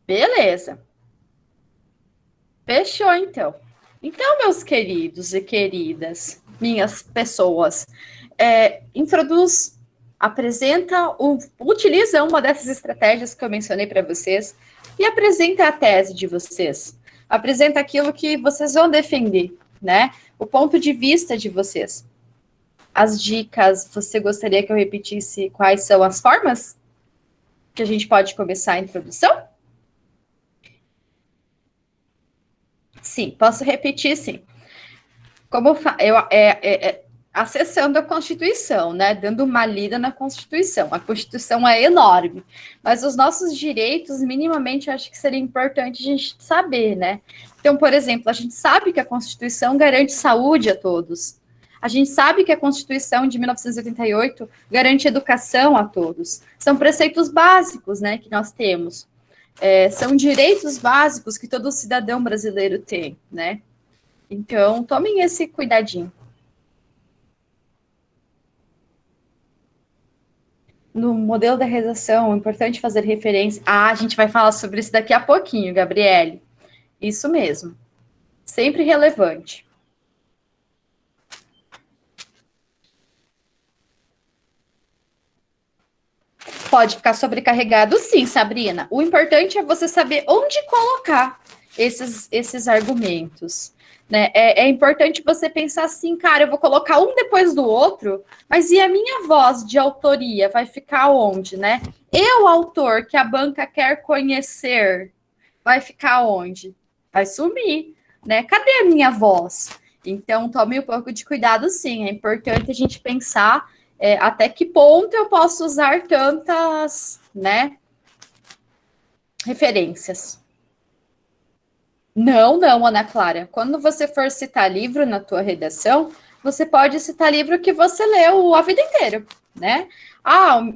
Beleza. Fechou, então. Então, meus queridos e queridas, minhas pessoas, utiliza uma dessas estratégias que eu mencionei para vocês e apresenta a tese de vocês. Apresenta aquilo que vocês vão defender, né? O ponto de vista de vocês. As dicas, você gostaria que eu repetisse quais são as formas que a gente pode começar a introdução? Sim, posso repetir, sim. acessando a Constituição, né? Dando uma lida na Constituição. A Constituição é enorme, mas os nossos direitos, minimamente, eu acho que seria importante a gente saber, né? Então, por exemplo, a gente sabe que a Constituição garante saúde a todos. A gente sabe que a Constituição de 1988 garante educação a todos. São preceitos básicos, né, que nós temos. São direitos básicos que todo cidadão brasileiro tem, né? Então, tomem esse cuidadinho. No modelo da redação, é importante fazer referência. A gente vai falar sobre isso daqui a pouquinho, Gabriele. Isso mesmo. Sempre relevante. Pode ficar sobrecarregado, sim, Sabrina. O importante é você saber onde colocar esses argumentos. Né? É importante você pensar assim, cara, eu vou colocar um depois do outro, mas e a minha voz de autoria vai ficar onde, né? Eu, autor, que a banca quer conhecer, vai ficar onde? Vai sumir, né? Cadê a minha voz? Então, tome um pouco de cuidado, sim. É importante a gente pensar até que ponto eu posso usar tantas, né, referências. Não, Ana Clara. Quando você for citar livro na tua redação, você pode citar livro que você leu a vida inteira, né?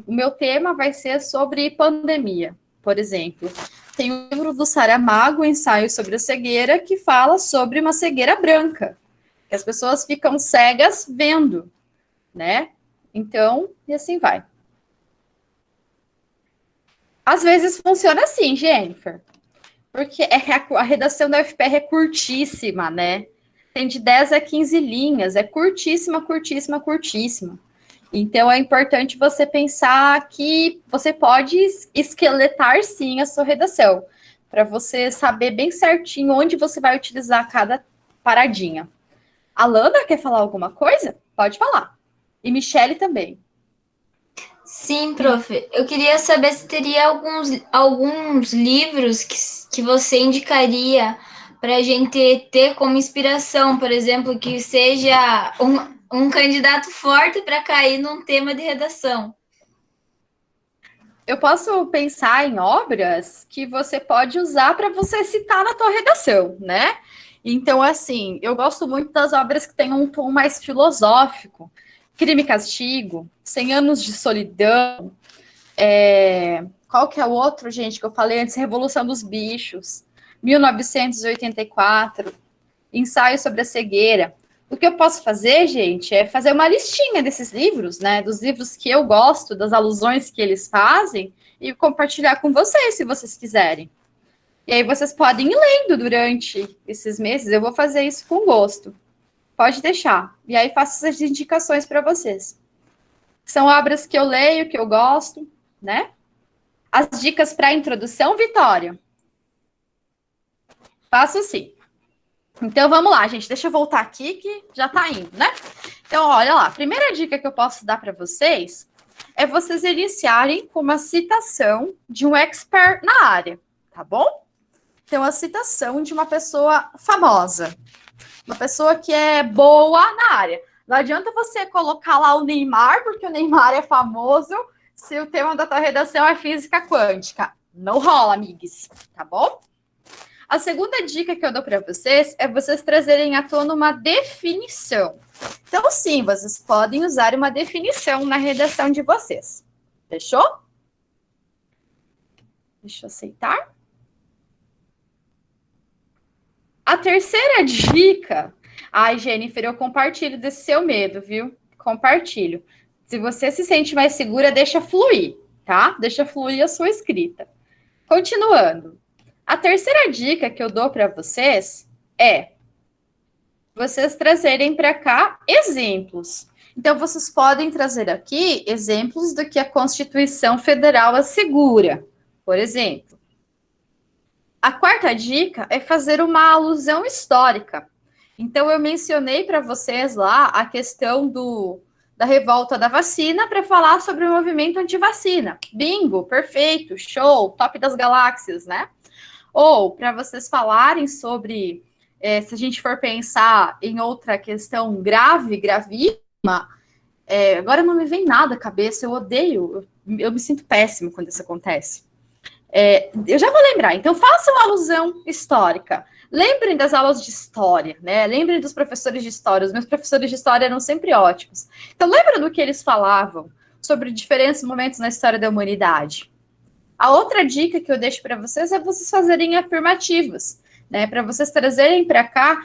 O meu tema vai ser sobre pandemia, por exemplo. Tem o livro do Saramago, Ensaio sobre a Cegueira, que fala sobre uma cegueira branca, que as pessoas ficam cegas vendo, né? Então, e assim vai. Às vezes funciona assim, Jennifer. Porque a redação da UFPR é curtíssima, né? Tem de 10 a 15 linhas. É curtíssima, curtíssima, curtíssima. Então, é importante você pensar que você pode esqueletar, sim, a sua redação. Para você saber bem certinho onde você vai utilizar cada paradinha. A Lana quer falar alguma coisa? Pode falar. E Michele também. Sim, prof. Eu queria saber se teria alguns livros que você indicaria para a gente ter como inspiração, por exemplo, que seja um candidato forte para cair num tema de redação. Eu posso pensar em obras que você pode usar para você citar na tua redação, né? Então, assim, eu gosto muito das obras que têm um tom mais filosófico. Crime e Castigo, 100 Anos de Solidão, qual que é o outro, gente, que eu falei antes? Revolução dos Bichos, 1984, Ensaio sobre a Cegueira. O que eu posso fazer, gente, é fazer uma listinha desses livros, né? Dos livros que eu gosto, das alusões que eles fazem, e compartilhar com vocês, se vocês quiserem. E aí vocês podem ir lendo durante esses meses, eu vou fazer isso com gosto. Pode deixar. E aí faço essas indicações para vocês. São obras que eu leio, que eu gosto, né? As dicas para a introdução, Vitória. Faço sim. Então, vamos lá, gente. Deixa eu voltar aqui, que já tá indo, né? Então, olha lá. A primeira dica que eu posso dar para vocês é vocês iniciarem com uma citação de um expert na área, tá bom? Então, a citação de uma pessoa famosa. Uma pessoa que é boa na área. Não adianta você colocar lá o Neymar, porque o Neymar é famoso, se o tema da tua redação é física quântica. Não rola, amigos, tá bom? A segunda dica que eu dou para vocês é vocês trazerem à tona uma definição. Então, sim, vocês podem usar uma definição na redação de vocês. Fechou? Deixa eu aceitar. A terceira dica... Ai, Jennifer, eu compartilho desse seu medo, viu? Compartilho. Se você se sente mais segura, deixa fluir, tá? Deixa fluir a sua escrita. Continuando. A terceira dica que eu dou para vocês é vocês trazerem para cá exemplos. Então, vocês podem trazer aqui exemplos do que a Constituição Federal assegura. Por exemplo, a quarta dica é fazer uma alusão histórica. Então, eu mencionei para vocês lá a questão da revolta da vacina para falar sobre o movimento antivacina. Bingo, perfeito, show, top das galáxias, né? Ou para vocês falarem sobre, se a gente for pensar em outra questão grave, gravíssima, Agora não me vem nada à cabeça, eu odeio, eu me sinto péssimo quando isso acontece. Eu já vou lembrar, então façam uma alusão histórica. Lembrem das aulas de história, né? Lembrem dos professores de história. Os meus professores de história eram sempre ótimos. Então, lembra do que eles falavam sobre diferentes momentos na história da humanidade. A outra dica que eu deixo para vocês é vocês fazerem afirmativas, né? Para vocês trazerem para cá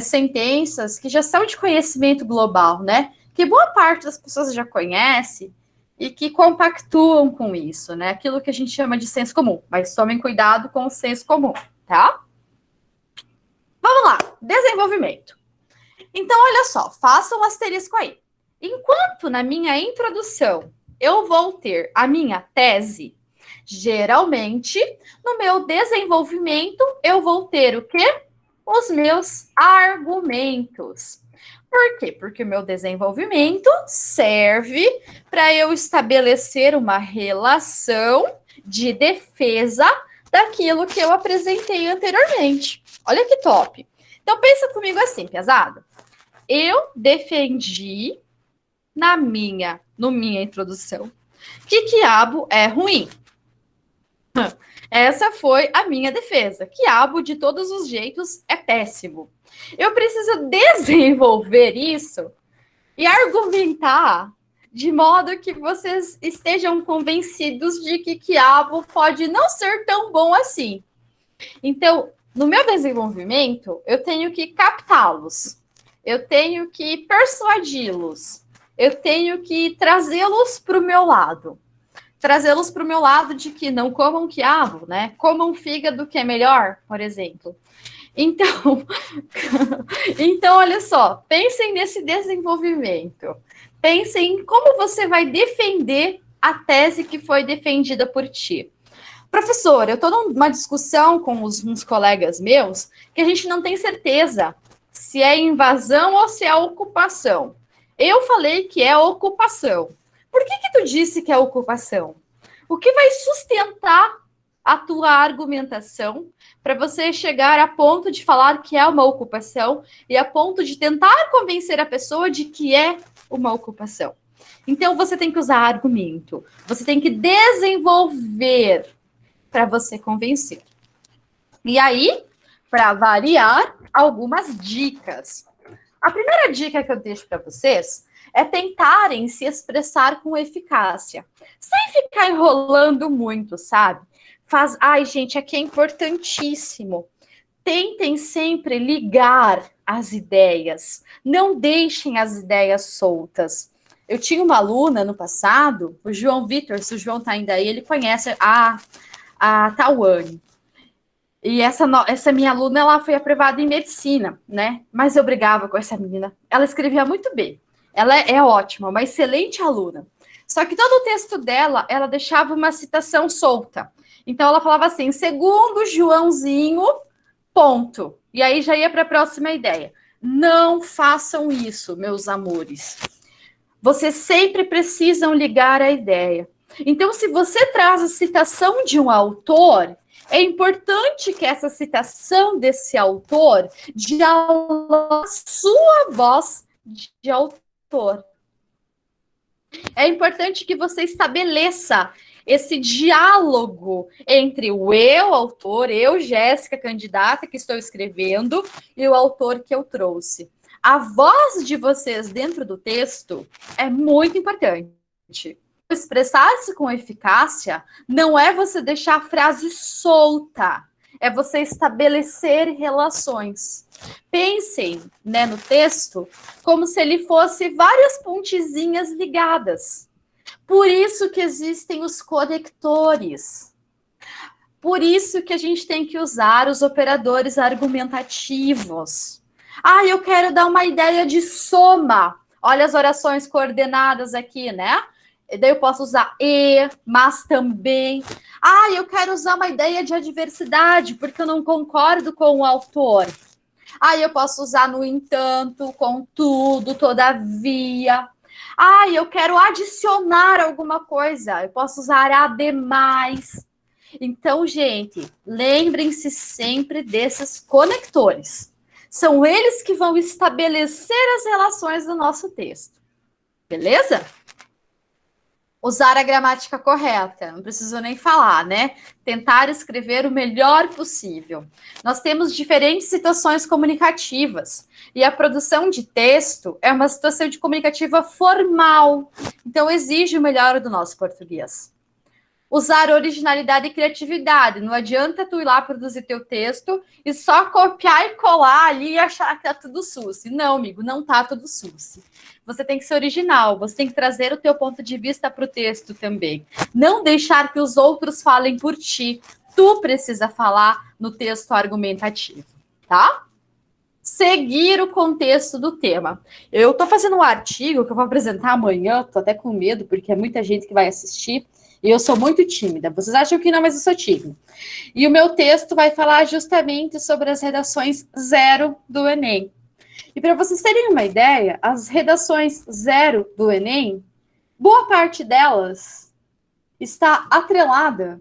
sentenças que já são de conhecimento global, né? Que boa parte das pessoas já conhece e que compactuam com isso, né? Aquilo que a gente chama de senso comum. Mas tomem cuidado com o senso comum, tá? Vamos lá, desenvolvimento. Então, olha só, façam um asterisco aí. Enquanto na minha introdução eu vou ter a minha tese, geralmente, no meu desenvolvimento, eu vou ter o quê? Os meus argumentos. Por quê? Porque o meu desenvolvimento serve para eu estabelecer uma relação de defesa daquilo que eu apresentei anteriormente. Olha que top. Então, pensa comigo assim, pesado. Eu defendi na minha introdução que quiabo é ruim. Essa foi a minha defesa. Quiabo, de todos os jeitos, é péssimo. Eu preciso desenvolver isso e argumentar de modo que vocês estejam convencidos de que quiabo pode não ser tão bom assim. Então, no meu desenvolvimento, eu tenho que captá-los, eu tenho que persuadi-los, eu tenho que trazê-los para o meu lado. Trazê-los para o meu lado de que não comam quiabo, né? Comam fígado, que é melhor, por exemplo. Então, olha só, pensem nesse desenvolvimento. Pensem em como você vai defender a tese que foi defendida por ti. Professor, eu estou numa discussão com uns colegas meus que a gente não tem certeza se é invasão ou se é ocupação. Eu falei que é ocupação. Por que tu disse que é ocupação? O que vai sustentar a tua argumentação para você chegar a ponto de falar que é uma ocupação e a ponto de tentar convencer a pessoa de que é uma ocupação? Então, você tem que usar argumento. Você tem que desenvolver para você convencer. E aí, para variar, algumas dicas. A primeira dica que eu deixo para vocês é tentarem se expressar com eficácia, sem ficar enrolando muito, sabe? Ai, gente, aqui é importantíssimo. Tentem sempre ligar as ideias. Não deixem as ideias soltas. Eu tinha uma aluna no passado, o João Vitor, se o João tá ainda aí, ele conhece a Tawane. E essa minha aluna, ela foi aprovada em medicina, né? Mas eu brigava com essa menina. Ela escrevia muito bem. Ela é ótima, uma excelente aluna. Só que todo o texto dela, ela deixava uma citação solta. Então, ela falava assim, segundo Joãozinho, ponto. E aí já ia para a próxima ideia. Não façam isso, meus amores. Vocês sempre precisam ligar a ideia. Então, se você traz a citação de um autor, é importante que essa citação desse autor dialogue a sua voz de autor. É importante que você estabeleça esse diálogo entre o eu, autor, eu, Jéssica, candidata, que estou escrevendo, e o autor que eu trouxe. A voz de vocês dentro do texto é muito importante. Expressar-se com eficácia não é você deixar a frase solta, é você estabelecer relações. Pensem, né, no texto como se ele fosse várias pontezinhas ligadas. Por isso que existem os conectores. Por isso que a gente tem que usar os operadores argumentativos. Eu quero dar uma ideia de soma. Olha as orações coordenadas aqui, né? E daí eu posso usar e, mas também. Eu quero usar uma ideia de adversidade, porque eu não concordo com o autor. Eu posso usar no entanto, contudo, todavia. Eu quero adicionar alguma coisa. Eu posso usar ademais. Então, gente, lembrem-se sempre desses conectores. São eles que vão estabelecer as relações do nosso texto. Beleza? Usar a gramática correta, não preciso nem falar, né? Tentar escrever o melhor possível. Nós temos diferentes situações comunicativas e a produção de texto é uma situação de comunicativa formal, então exige o melhor do nosso português. Usar originalidade e criatividade. Não adianta tu ir lá produzir teu texto e só copiar e colar ali e achar que tá tudo suci. Não, amigo, não tá tudo suci. Você tem que ser original, você tem que trazer o teu ponto de vista para o texto também. Não deixar que os outros falem por ti. Tu precisa falar no texto argumentativo, tá? Seguir o contexto do tema. Eu tô fazendo um artigo que eu vou apresentar amanhã, tô até com medo, porque é muita gente que vai assistir. E eu sou muito tímida. Vocês acham que não, mas eu sou tímida. E o meu texto vai falar justamente sobre as redações 0 do Enem. E para vocês terem uma ideia, as redações 0 do Enem, boa parte delas está atrelada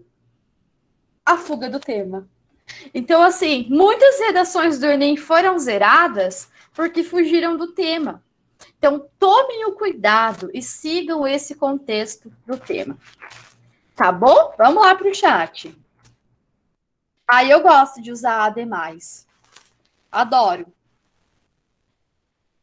à fuga do tema. Então, assim, muitas redações do Enem foram zeradas porque fugiram do tema. Então, tomem o cuidado e sigam esse contexto do tema. Tá bom? Vamos lá para o chat. Aí eu gosto de usar ademais. Adoro.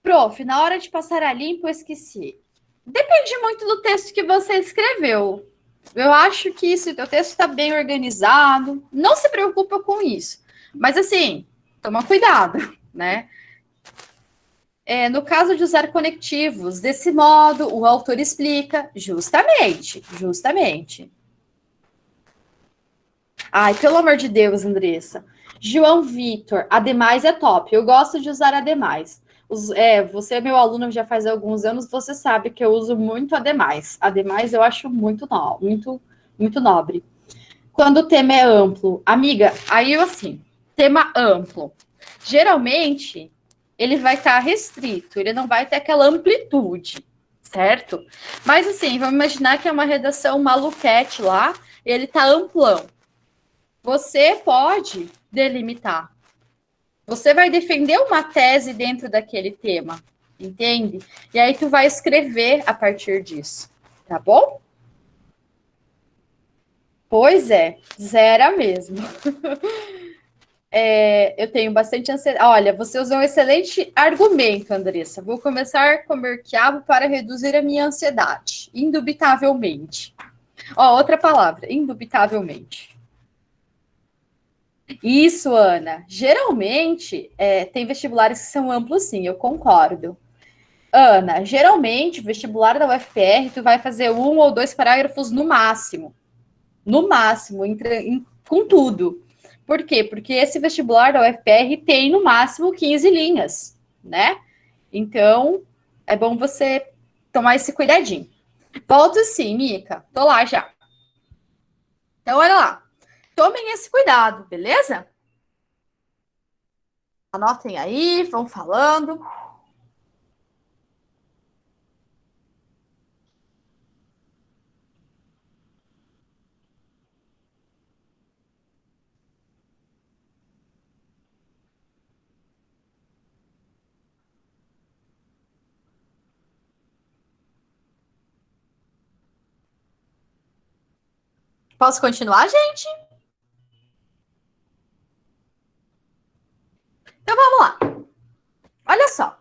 Prof, na hora de passar a limpo, eu esqueci. Depende muito do texto que você escreveu. Eu acho que se o teu texto está bem organizado, não se preocupa com isso. Mas assim, toma cuidado, né? No caso de usar conectivos, desse modo, o autor explica justamente. Ai, pelo amor de Deus, Andressa. João Vitor, ademais é top. Eu gosto de usar ademais. Você é meu aluno já faz alguns anos, você sabe que eu uso muito ademais. Ademais eu acho muito nobre. Quando o tema é amplo, amiga, aí eu assim, tema amplo. Geralmente, ele vai estar restrito, ele não vai ter aquela amplitude, certo? Mas assim, vamos imaginar que é uma redação maluquete lá, ele tá amplão. Você pode delimitar. Você vai defender uma tese dentro daquele tema, entende? E aí tu vai escrever a partir disso, tá bom? Pois é, zera mesmo. Eu tenho bastante ansiedade. Olha, você usou um excelente argumento, Andressa. Vou começar a comer quiabo para reduzir a minha ansiedade. Indubitavelmente. Outra palavra, indubitavelmente. Isso, Ana. Geralmente, tem vestibulares que são amplos, sim, eu concordo. Ana, geralmente, o vestibular da UFPR, tu vai fazer 1 ou 2 parágrafos no máximo. No máximo, com tudo. Por quê? Porque esse vestibular da UFPR tem, no máximo, 15 linhas, né? Então, é bom você tomar esse cuidadinho. Volto sim, Mica. Tô lá já. Então, olha lá. Tomem esse cuidado, beleza? Anotem aí, vão falando. Posso continuar, gente? Então, vamos lá. Olha só.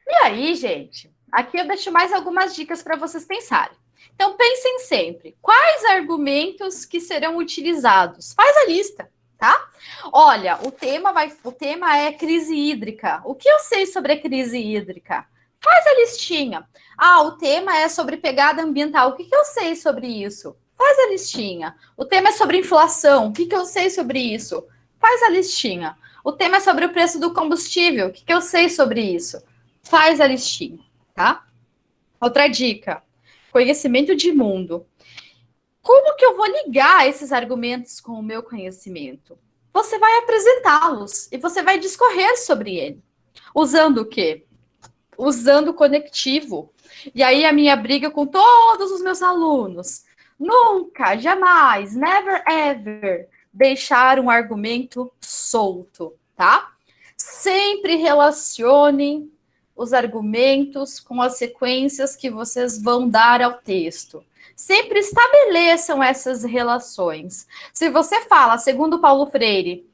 E aí, gente? Aqui eu deixo mais algumas dicas para vocês pensarem. Então, pensem sempre. Quais argumentos que serão utilizados? Faz a lista, tá? Olha, o tema é crise hídrica. O que eu sei sobre a crise hídrica? Faz a listinha. O tema é sobre pegada ambiental. O que eu sei sobre isso? Faz a listinha. O tema é sobre inflação. O que eu sei sobre isso? Faz a listinha. O tema é sobre o preço do combustível. O que eu sei sobre isso? Faz a listinha, tá? Outra dica. Conhecimento de mundo. Como que eu vou ligar esses argumentos com o meu conhecimento? Você vai apresentá-los e você vai discorrer sobre ele. Usando o quê? Usando o conectivo. E aí a minha briga com todos os meus alunos. Nunca, jamais, never ever deixar um argumento solto, tá? Sempre relacionem os argumentos com as sequências que vocês vão dar ao texto. Sempre estabeleçam essas relações. Se você fala, segundo Paulo Freire,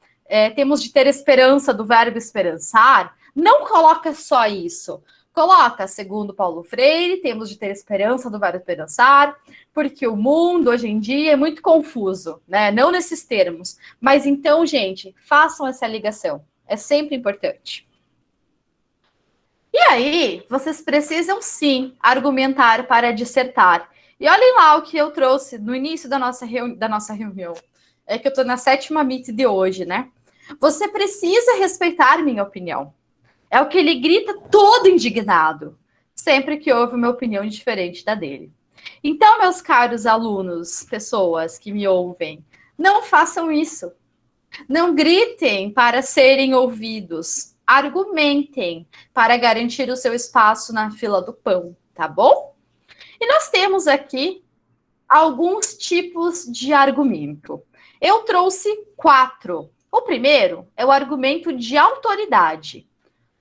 temos de ter esperança do verbo esperançar, não coloca só isso. Coloca, segundo Paulo Freire, temos de ter esperança do verbo esperançar, porque o mundo, hoje em dia, é muito confuso, né? Não nesses termos. Mas então, gente, façam essa ligação. É sempre importante. E aí, vocês precisam, sim, argumentar para dissertar. E olhem lá o que eu trouxe no início da nossa reunião. É que eu estou na 7ª Meet de hoje, né? Você precisa respeitar minha opinião. É o que ele grita todo indignado, sempre que houve uma opinião diferente da dele. Então, meus caros alunos, pessoas que me ouvem, não façam isso. Não gritem para serem ouvidos. Argumentem para garantir o seu espaço na fila do pão, tá bom? E nós temos aqui alguns tipos de argumento. Eu trouxe 4. O primeiro é o argumento de autoridade.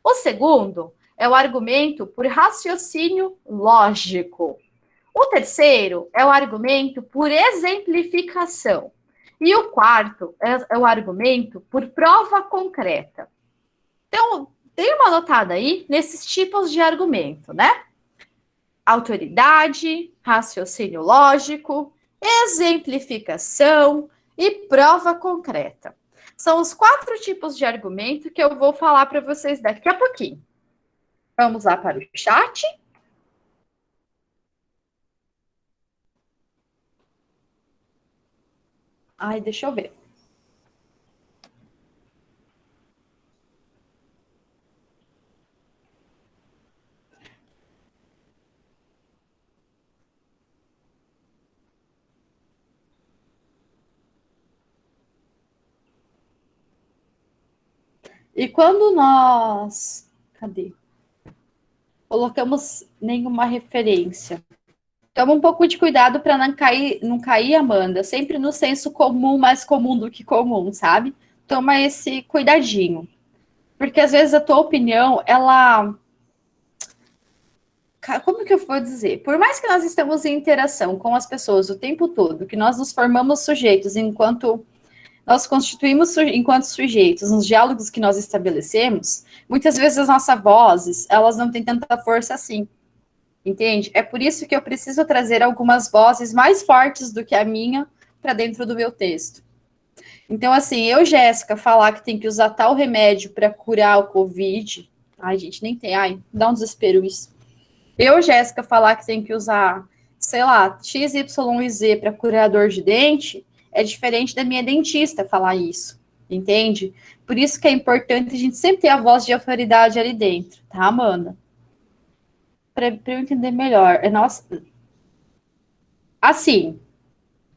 O segundo é o argumento por raciocínio lógico. O terceiro é o argumento por exemplificação. E o quarto é o argumento por prova concreta. Então, dê uma notada aí nesses tipos de argumento, né? Autoridade, raciocínio lógico, exemplificação e prova concreta. São os 4 tipos de argumento que eu vou falar para vocês daqui a pouquinho. Vamos lá para o chat. Ai, deixa eu ver. E quando nós... Cadê? Colocamos nenhuma referência. Toma um pouco de cuidado para não cair, Amanda. Sempre no senso comum, mais comum do que comum, sabe? Toma esse cuidadinho. Porque às vezes a tua opinião, ela... Como que eu vou dizer? Por mais que nós estamos em interação com as pessoas o tempo todo, que nós nos formamos sujeitos enquanto... Nós constituímos enquanto sujeitos nos diálogos que nós estabelecemos, muitas vezes as nossas vozes, elas não têm tanta força assim, entende? É por isso que eu preciso trazer algumas vozes mais fortes do que a minha para dentro do meu texto. Então, assim, eu, Jéssica, falar que tem que usar tal remédio para curar o Covid, ai, gente, nem tem, ai, dá um desespero isso. Eu, Jéssica, falar que tem que usar, sei lá, X, Y e Z para curar a dor de dente, é diferente da minha dentista falar isso, entende? Por isso que é importante a gente sempre ter a voz de autoridade ali dentro, tá, Amanda? Para eu entender melhor. Assim,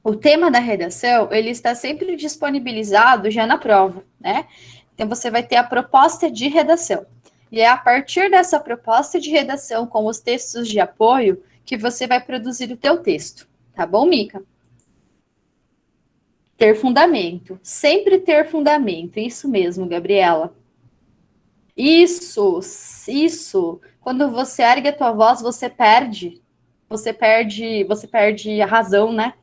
o tema da redação, ele está sempre disponibilizado já na prova, né? Então, você vai ter a proposta de redação. E é a partir dessa proposta de redação, com os textos de apoio, que você vai produzir o teu texto. Tá bom, Mica? Ter fundamento. Sempre ter fundamento. Isso mesmo, Gabriela. Isso. Quando você ergue a tua voz, você perde a razão, né?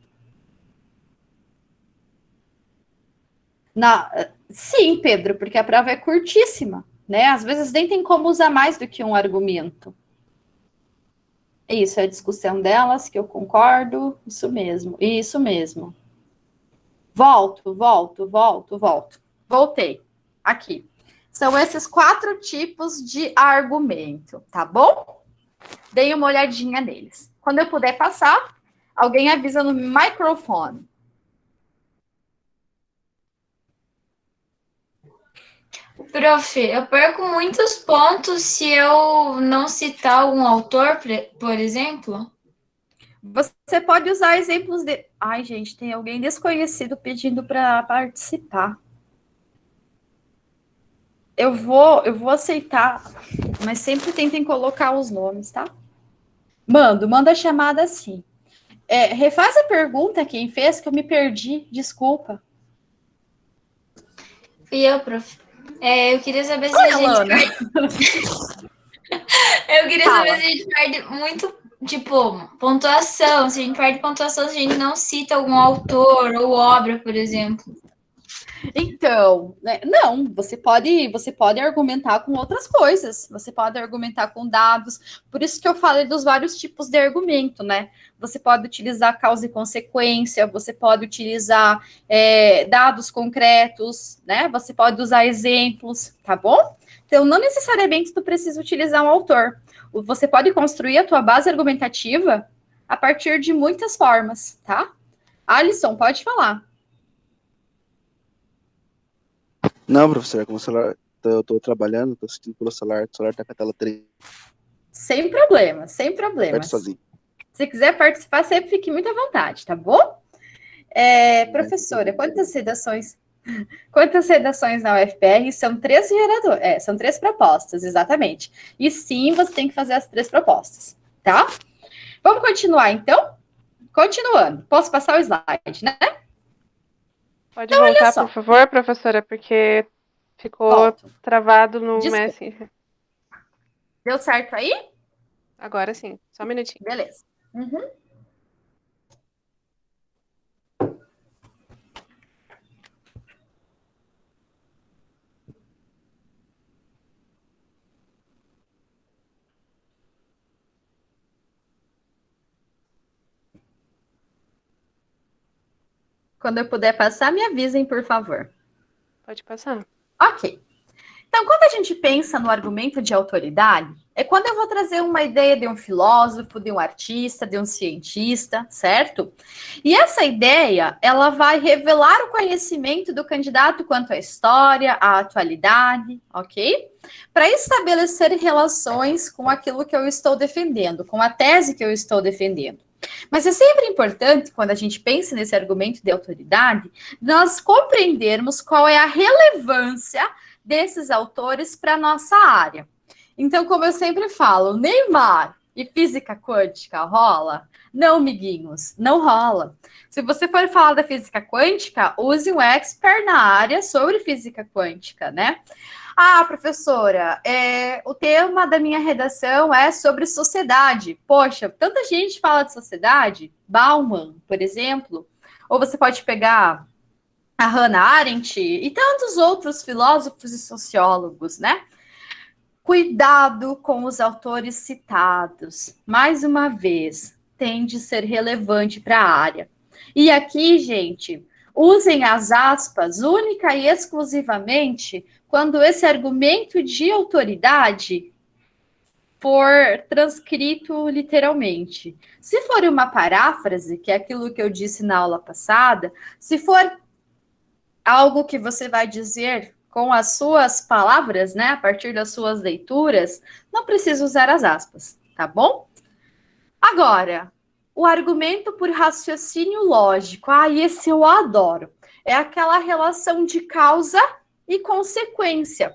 Sim, Pedro, porque a prova é curtíssima, né? Às vezes nem tem como usar mais do que um argumento. Isso, é a discussão delas, que eu concordo. Isso mesmo. Volto. Voltei. Aqui. São esses 4 tipos de argumento, tá bom? Dei uma olhadinha neles. Quando eu puder passar, alguém avisa no microfone. Prof, eu perco muitos pontos se eu não citar algum autor, por exemplo? Você pode usar exemplos de... Ai, gente, tem alguém desconhecido pedindo para participar. Eu vou aceitar, mas sempre tentem colocar os nomes, tá? Manda a chamada sim. Refaz a pergunta quem fez, que eu me perdi, desculpa. Fui eu, prof. Eu queria saber se Oi, a gente... Alana. Eu queria Fala. saber se a gente perde muito, tipo, pontuação. Se a gente perde pontuação, se a gente não cita algum autor ou obra, por exemplo. Então, né, não, você pode argumentar com outras coisas, você pode argumentar com dados, por isso que eu falei dos vários tipos de argumento, né? Você pode utilizar causa e consequência, você pode utilizar dados concretos, né? Você pode usar exemplos, tá bom? Então, não necessariamente tu precisa utilizar um autor. Você pode construir a tua base argumentativa a partir de muitas formas, tá? Alisson, pode falar. Não, professor, como o celular, eu tô trabalhando, tô assistindo pelo celular, o celular tá com a tela 3, Sem problema, sem problema. perto sozinho. Se quiser participar, sempre fique muito à vontade, tá bom? Professora, quantas redações na UFPR? São 3 geradores, são 3 propostas, exatamente. E sim, você tem que fazer as 3 propostas, tá? Vamos continuar, então? Continuando. Posso passar o slide, né? Pode Então, olha voltar, só. por favor, professora, porque ficou Volto. travado no Desculpa. Messenger. Deu certo aí? Agora sim, só um minutinho. Beleza. Uhum. Quando eu puder passar, me avisem, por favor. Pode passar. Ok. Então, quando a gente pensa no argumento de autoridade, é quando eu vou trazer uma ideia de um filósofo, de um artista, de um cientista, certo? E essa ideia, ela vai revelar o conhecimento do candidato quanto à história, à atualidade, ok? Para estabelecer relações com aquilo que eu estou defendendo, com a tese que eu estou defendendo. Mas é sempre importante, quando a gente pensa nesse argumento de autoridade, nós compreendermos qual é a relevância desses autores para a nossa área. Então, como eu sempre falo, Neymar e física quântica rola? Não, amiguinhos, não rola. Se você for falar da física quântica, use um expert na área sobre física quântica, né? Ah, professora, o tema da minha redação é sobre sociedade. Poxa, tanta gente fala de sociedade. Bauman, por exemplo. Ou você pode pegar a Hannah Arendt e tantos outros filósofos e sociólogos, né? Cuidado com os autores citados. Mais uma vez, tem de ser relevante para a área. E aqui, gente, usem as aspas única e exclusivamente quando esse argumento de autoridade for transcrito literalmente. Se for uma paráfrase, que é aquilo que eu disse na aula passada, se for algo que você vai dizer com as suas palavras, né, a partir das suas leituras, não precisa usar as aspas, tá bom? Agora, o argumento por raciocínio lógico, esse eu adoro. É aquela relação de causa e consequência.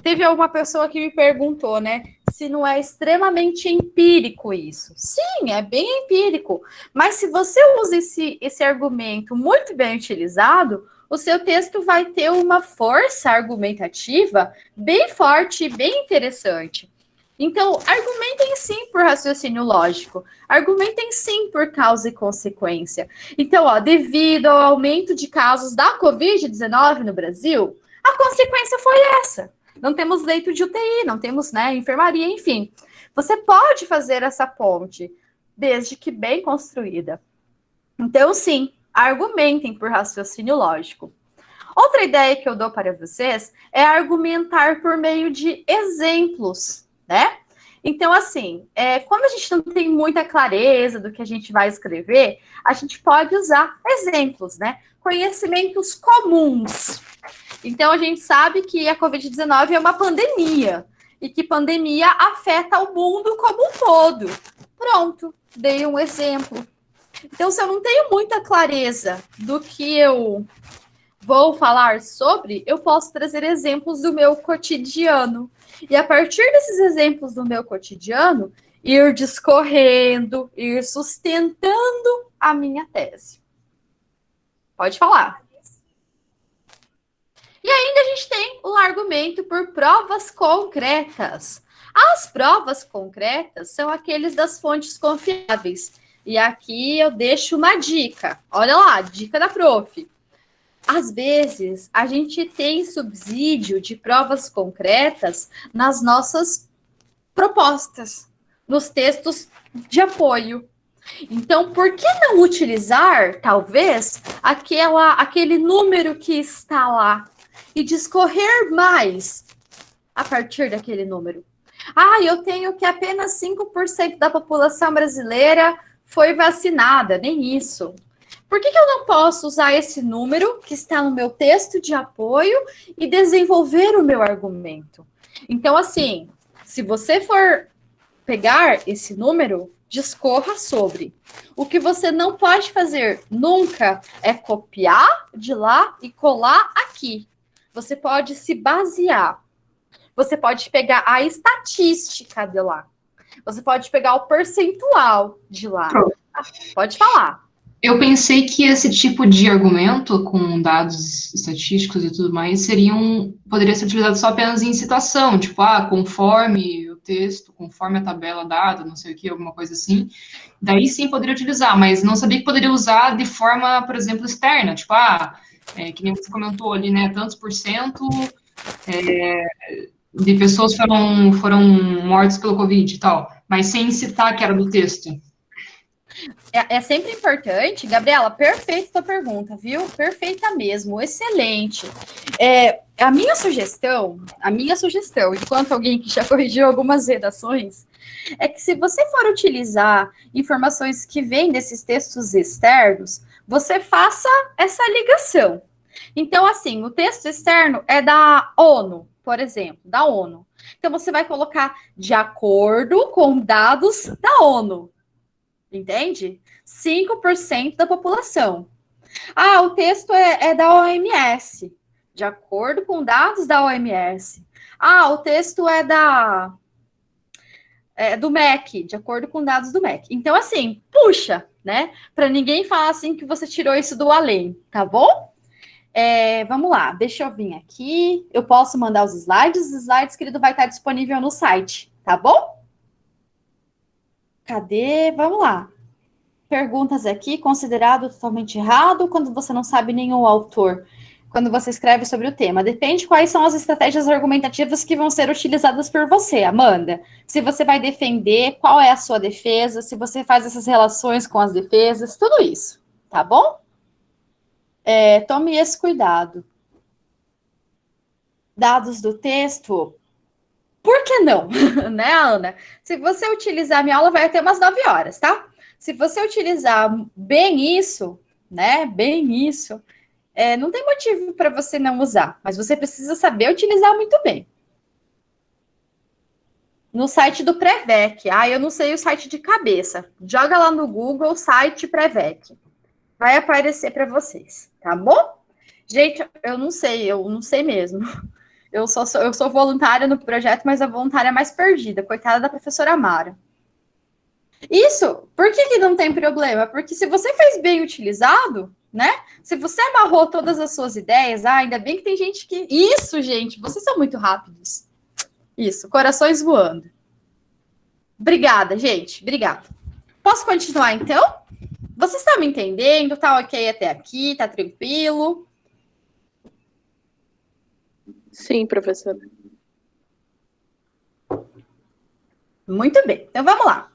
Teve alguma pessoa que me perguntou, né, se não é extremamente empírico isso. Sim, é bem empírico. Mas se você usa esse argumento muito bem utilizado, o seu texto vai ter uma força argumentativa bem forte e bem interessante. Então, argumentem sim por raciocínio lógico, argumentem sim por causa e consequência. Então, devido ao aumento de casos da Covid-19 no Brasil, a consequência foi essa. Não temos leito de UTI, não temos, né, enfermaria, enfim. Você pode fazer essa ponte, desde que bem construída. Então, sim, argumentem por raciocínio lógico. Outra ideia que eu dou para vocês é argumentar por meio de exemplos, né? Então, assim, quando a gente não tem muita clareza do que a gente vai escrever, a gente pode usar exemplos, né? Conhecimentos comuns. Então, a gente sabe que a Covid-19 é uma pandemia e que pandemia afeta o mundo como um todo. Pronto, dei um exemplo. Então, se eu não tenho muita clareza do que eu vou falar sobre, eu posso trazer exemplos do meu cotidiano. E a partir desses exemplos do meu cotidiano, ir discorrendo, ir sustentando a minha tese. Pode falar. E ainda a gente tem o argumento por provas concretas. As provas concretas são aqueles das fontes confiáveis. E aqui eu deixo uma dica. Olha lá, dica da prof. Às vezes, a gente tem subsídio de provas concretas nas nossas propostas, nos textos de apoio. Então, por que não utilizar, talvez, aquele número que está lá e discorrer mais a partir daquele número? Ah, eu tenho que apenas 5% da população brasileira foi vacinada, nem isso. Por que eu não posso usar esse número que está no meu texto de apoio e desenvolver o meu argumento? Então, assim, se você for pegar esse número, discorra sobre. O que você não pode fazer nunca é copiar de lá e colar aqui. Você pode se basear. Você pode pegar a estatística de lá. Você pode pegar o percentual de lá. Pode falar. Eu pensei que esse tipo de argumento, com dados estatísticos e tudo mais, poderia ser utilizado só apenas em citação, tipo, conforme o texto, conforme a tabela dada, não sei o que, alguma coisa assim. Daí sim poderia utilizar, mas não sabia que poderia usar de forma, por exemplo, externa, tipo, que nem você comentou ali, né, tantos por cento de pessoas foram mortas pelo Covid e tal, mas sem citar que era do texto. É sempre importante, Gabriela, perfeita tua pergunta, viu? Perfeita mesmo, excelente. A minha sugestão, enquanto alguém que já corrigiu algumas redações, é que se você for utilizar informações que vêm desses textos externos, você faça essa ligação. Então, assim, o texto externo é da ONU, por exemplo, da ONU. Então, você vai colocar de acordo com dados da ONU. Entende? 5% da população. O texto é da OMS, de acordo com dados da OMS. O texto é do MEC, de acordo com dados do MEC. Então, assim, puxa, né? Para ninguém falar assim que você tirou isso do além, tá bom? Vamos lá, deixa eu vir aqui. Eu posso mandar os slides. Os slides, querido, vai estar disponível no site, tá bom? Cadê? Vamos lá. Perguntas aqui, considerado totalmente errado quando você não sabe nenhum autor, quando você escreve sobre o tema. Depende quais são as estratégias argumentativas que vão ser utilizadas por você, Amanda. Se você vai defender, qual é a sua defesa, se você faz essas relações com as defesas, tudo isso, tá bom? Tome esse cuidado. Dados do texto... Por que não? Né, Ana? Se você utilizar, minha aula vai até umas 9 horas, tá? Se você utilizar bem isso, né? Bem isso, não tem motivo para você não usar, mas você precisa saber utilizar muito bem. No site do Prevec. Eu não sei o site de cabeça. Joga lá no Google, site Prevec. Vai aparecer para vocês, tá bom? Gente, eu não sei mesmo. Eu sou voluntária no projeto, mas a voluntária mais perdida. Coitada da professora Mara. Isso, por que não tem problema? Porque se você fez bem utilizado, né? Se você amarrou todas as suas ideias, ainda bem que tem gente que... Isso, gente, vocês são muito rápidos. Isso, corações voando. Obrigada, gente, obrigada. Posso continuar, então? Vocês estão me entendendo? Tá ok até aqui? Tá tranquilo? Sim, professora. Muito bem, então vamos lá.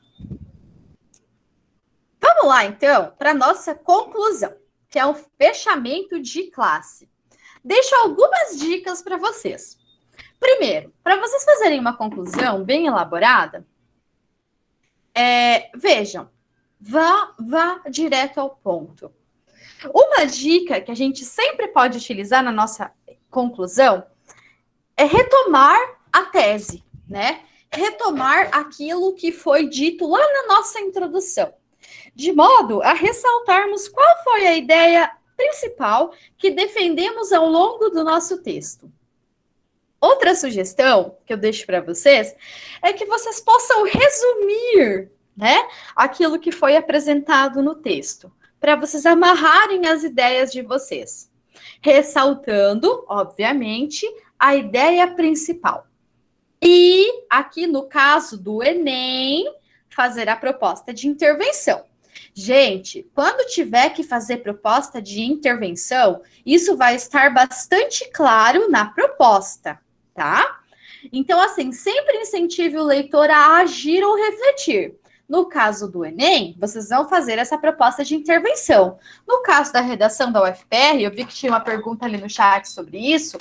Vamos lá, então, para a nossa conclusão, que é o fechamento de classe. Deixo algumas dicas para vocês. Primeiro, para vocês fazerem uma conclusão bem elaborada, vejam, vá direto ao ponto. Uma dica que a gente sempre pode utilizar na nossa conclusão é retomar a tese, né? Retomar aquilo que foi dito lá na nossa introdução, de modo a ressaltarmos qual foi a ideia principal que defendemos ao longo do nosso texto. Outra sugestão que eu deixo para vocês é que vocês possam resumir, né, aquilo que foi apresentado no texto, para vocês amarrarem as ideias de vocês, ressaltando, obviamente, a ideia principal. E aqui no caso do Enem, fazer a proposta de intervenção. Gente, quando tiver que fazer proposta de intervenção, isso vai estar bastante claro na proposta, tá? Então, assim, sempre incentive o leitor a agir ou refletir. No caso do Enem, vocês vão fazer essa proposta de intervenção. No caso da redação da UFPR, eu vi que tinha uma pergunta ali no chat sobre isso,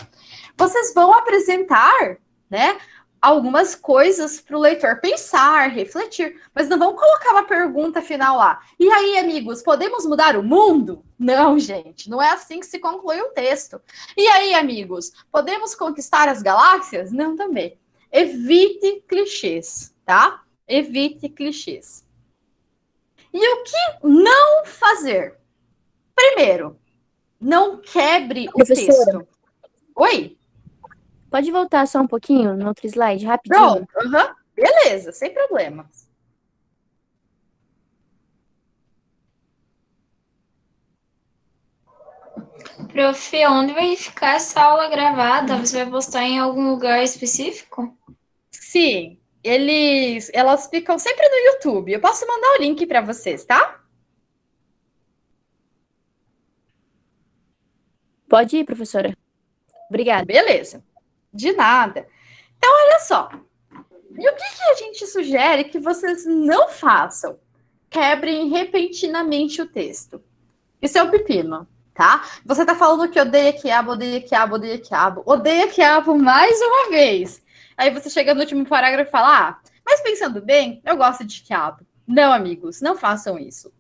vocês vão apresentar, né, algumas coisas para o leitor pensar, refletir, mas não vão colocar uma pergunta final lá. E aí, amigos, podemos mudar o mundo? Não, gente, não é assim que se conclui o texto. E aí, amigos, podemos conquistar as galáxias? Não, também. Evite clichês, tá? Evite clichês. E o que não fazer? Primeiro, não quebre o Professora. texto. Oi? Pode voltar só um pouquinho no outro slide, rapidinho? Pronto, beleza, sem problema. Prof, onde vai ficar essa aula gravada? Você vai postar em algum lugar específico? Sim, elas ficam sempre no YouTube. Eu posso mandar o link para vocês, tá? Pode ir, professora. Obrigada. Beleza. De nada. Então, olha só. E o que a gente sugere que vocês não façam? Quebrem repentinamente o texto. Isso é o pepino, tá? Você tá falando que odeia quiabo, odeia quiabo, odeia quiabo. Odeia quiabo mais uma vez. Aí você chega no último parágrafo e fala, mas pensando bem, eu gosto de quiabo. Não, amigos, não façam isso.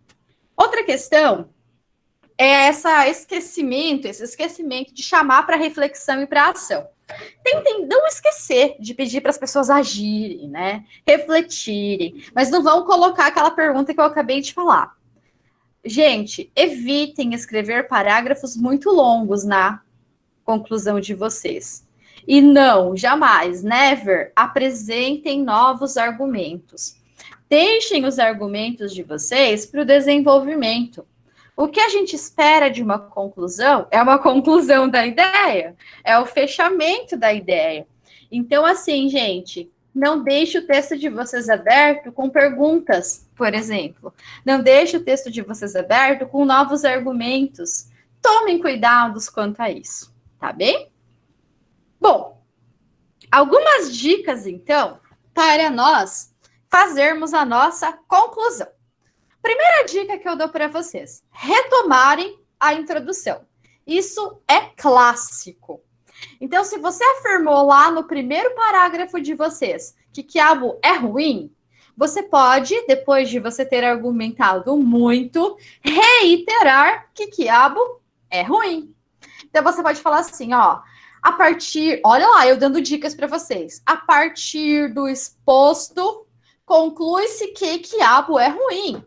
Outra questão é esse esquecimento de chamar para reflexão e para ação. Tentem não esquecer de pedir para as pessoas agirem, né? Refletirem, mas não vão colocar aquela pergunta que eu acabei de falar. Gente, evitem escrever parágrafos muito longos na conclusão de vocês. E não, jamais, never, apresentem novos argumentos. Deixem os argumentos de vocês para o desenvolvimento. O que a gente espera de uma conclusão é uma conclusão da ideia, é o fechamento da ideia. Então, assim, gente, não deixe o texto de vocês aberto com perguntas, por exemplo. Não deixe o texto de vocês aberto com novos argumentos. Tomem cuidados quanto a isso, tá bem? Bom, algumas dicas, então, para nós fazermos a nossa conclusão. Primeira dica que eu dou para vocês, retomarem a introdução. Isso é clássico. Então, se você afirmou lá no primeiro parágrafo de vocês que quiabo é ruim, você pode, depois de você ter argumentado muito, reiterar que quiabo é ruim. Então, você pode falar assim, olha lá, eu dando dicas para vocês. A partir do exposto, conclui-se que quiabo é ruim.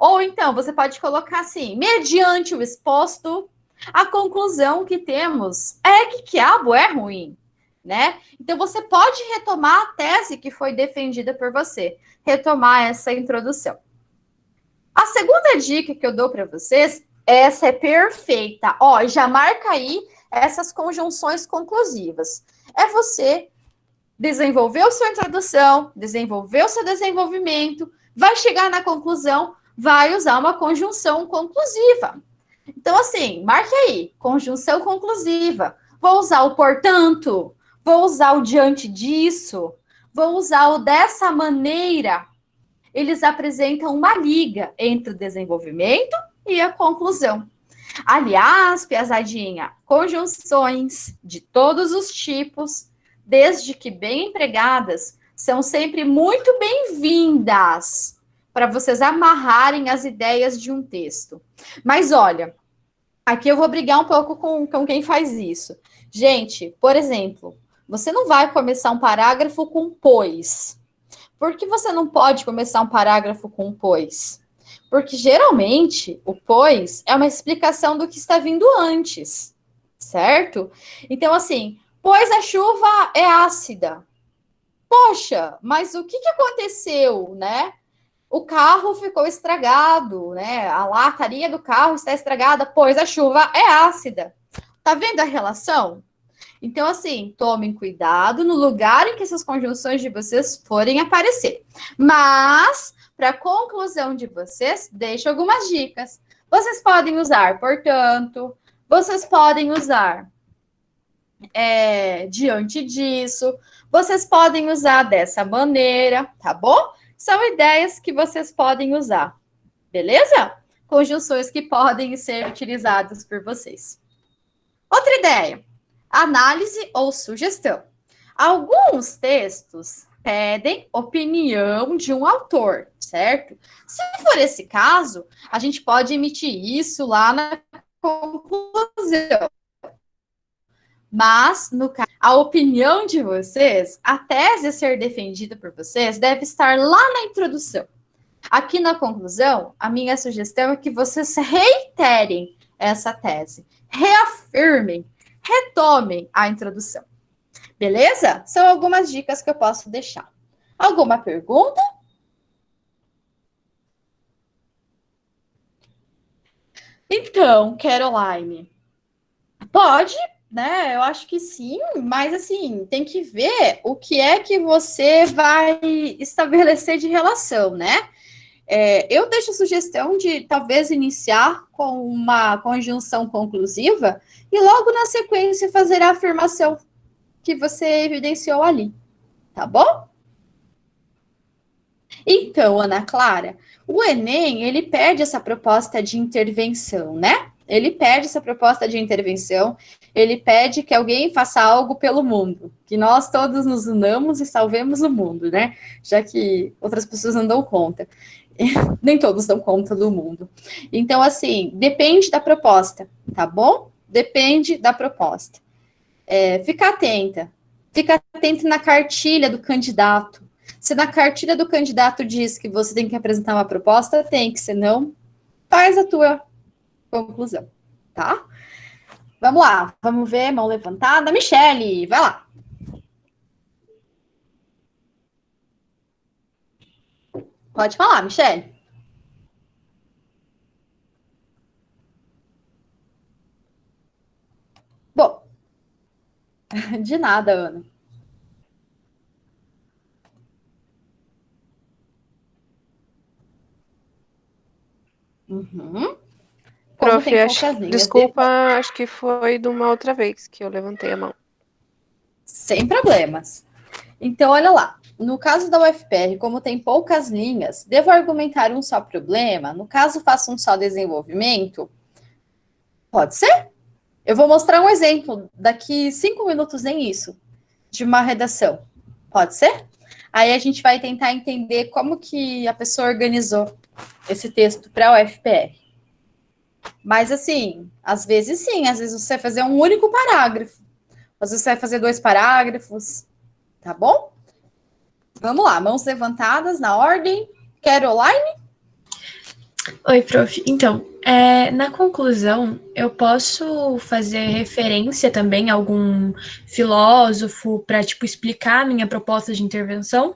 Ou então, você pode colocar assim, mediante o exposto, a conclusão que temos é que quiabo é ruim, né? Então, você pode retomar a tese que foi defendida por você, retomar essa introdução. A segunda dica que eu dou para vocês, essa é perfeita. Já marca aí essas conjunções conclusivas. É você desenvolver a sua introdução, desenvolver o seu desenvolvimento, vai chegar na conclusão, vai usar uma conjunção conclusiva. Então, assim, marque aí, conjunção conclusiva. Vou usar o portanto, vou usar o diante disso, vou usar o dessa maneira. Eles apresentam uma liga entre o desenvolvimento e a conclusão. Aliás, piazadinha, conjunções de todos os tipos, desde que bem empregadas, são sempre muito bem-vindas para vocês amarrarem as ideias de um texto. Mas olha, aqui eu vou brigar um pouco com quem faz isso. Gente, por exemplo, você não vai começar um parágrafo com pois. Por que você não pode começar um parágrafo com pois? Porque geralmente o pois é uma explicação do que está vindo antes, certo? Então, assim, pois a chuva é ácida. Poxa, mas o que aconteceu, né? O carro ficou estragado, né? A lataria do carro está estragada, pois a chuva é ácida. Tá vendo a relação? Então, assim, tomem cuidado no lugar em que essas conjunções de vocês forem aparecer. Mas, para a conclusão de vocês, deixo algumas dicas. Vocês podem usar, portanto, vocês podem usar diante disso, vocês podem usar dessa maneira, tá bom? São ideias que vocês podem usar, beleza? Conjunções que podem ser utilizadas por vocês. Outra ideia, análise ou sugestão. Alguns textos pedem opinião de um autor, certo? Se for esse caso, a gente pode emitir isso lá na conclusão. Mas, no caso, a opinião de vocês, a tese a ser defendida por vocês, deve estar lá na introdução. Aqui na conclusão, a minha sugestão é que vocês reiterem essa tese, reafirmem, retomem a introdução. Beleza? São algumas dicas que eu posso deixar. Alguma pergunta? Então, Caroline, pode, né? Eu acho que sim, mas assim, tem que ver o que é que você vai estabelecer de relação, né? Eu deixo a sugestão de talvez iniciar com uma conjunção conclusiva e logo na sequência fazer a afirmação que você evidenciou ali, tá bom? Então, Ana Clara, o Enem, ele pede essa proposta de intervenção, né? Ele pede essa proposta de intervenção, ele pede que alguém faça algo pelo mundo, que nós todos nos unamos e salvemos o mundo, né? Já que outras pessoas não dão conta. Nem todos dão conta do mundo. Então, assim, depende da proposta, tá bom? Depende da proposta. Fica atenta na cartilha do candidato. Se na cartilha do candidato diz que você tem que apresentar uma proposta, tem que, senão, faz a tua conclusão, tá? Vamos lá, vamos ver, mão levantada. Michele, vai lá. Pode falar, Michele. Bom, de nada, Ana. Uhum. Como Prof, tem poucas linhas, desculpa, acho que foi de uma outra vez que eu levantei a mão. sem problemas. Então, olha lá. No caso da UFPR, como tem poucas linhas, devo argumentar um só problema? No caso, faço um só desenvolvimento? Pode ser? Eu vou mostrar um exemplo daqui 5 minutos, nem isso, de uma redação. Pode ser? Aí a gente vai tentar entender como que a pessoa organizou esse texto para a UFPR. Mas assim, às vezes sim, às vezes você vai fazer um único parágrafo. Às vezes você vai fazer 2 parágrafos, tá bom? Vamos lá, mãos levantadas na ordem. Caroline? Oi, prof. Então, na conclusão, eu posso fazer referência também a algum filósofo para, tipo, explicar a minha proposta de intervenção?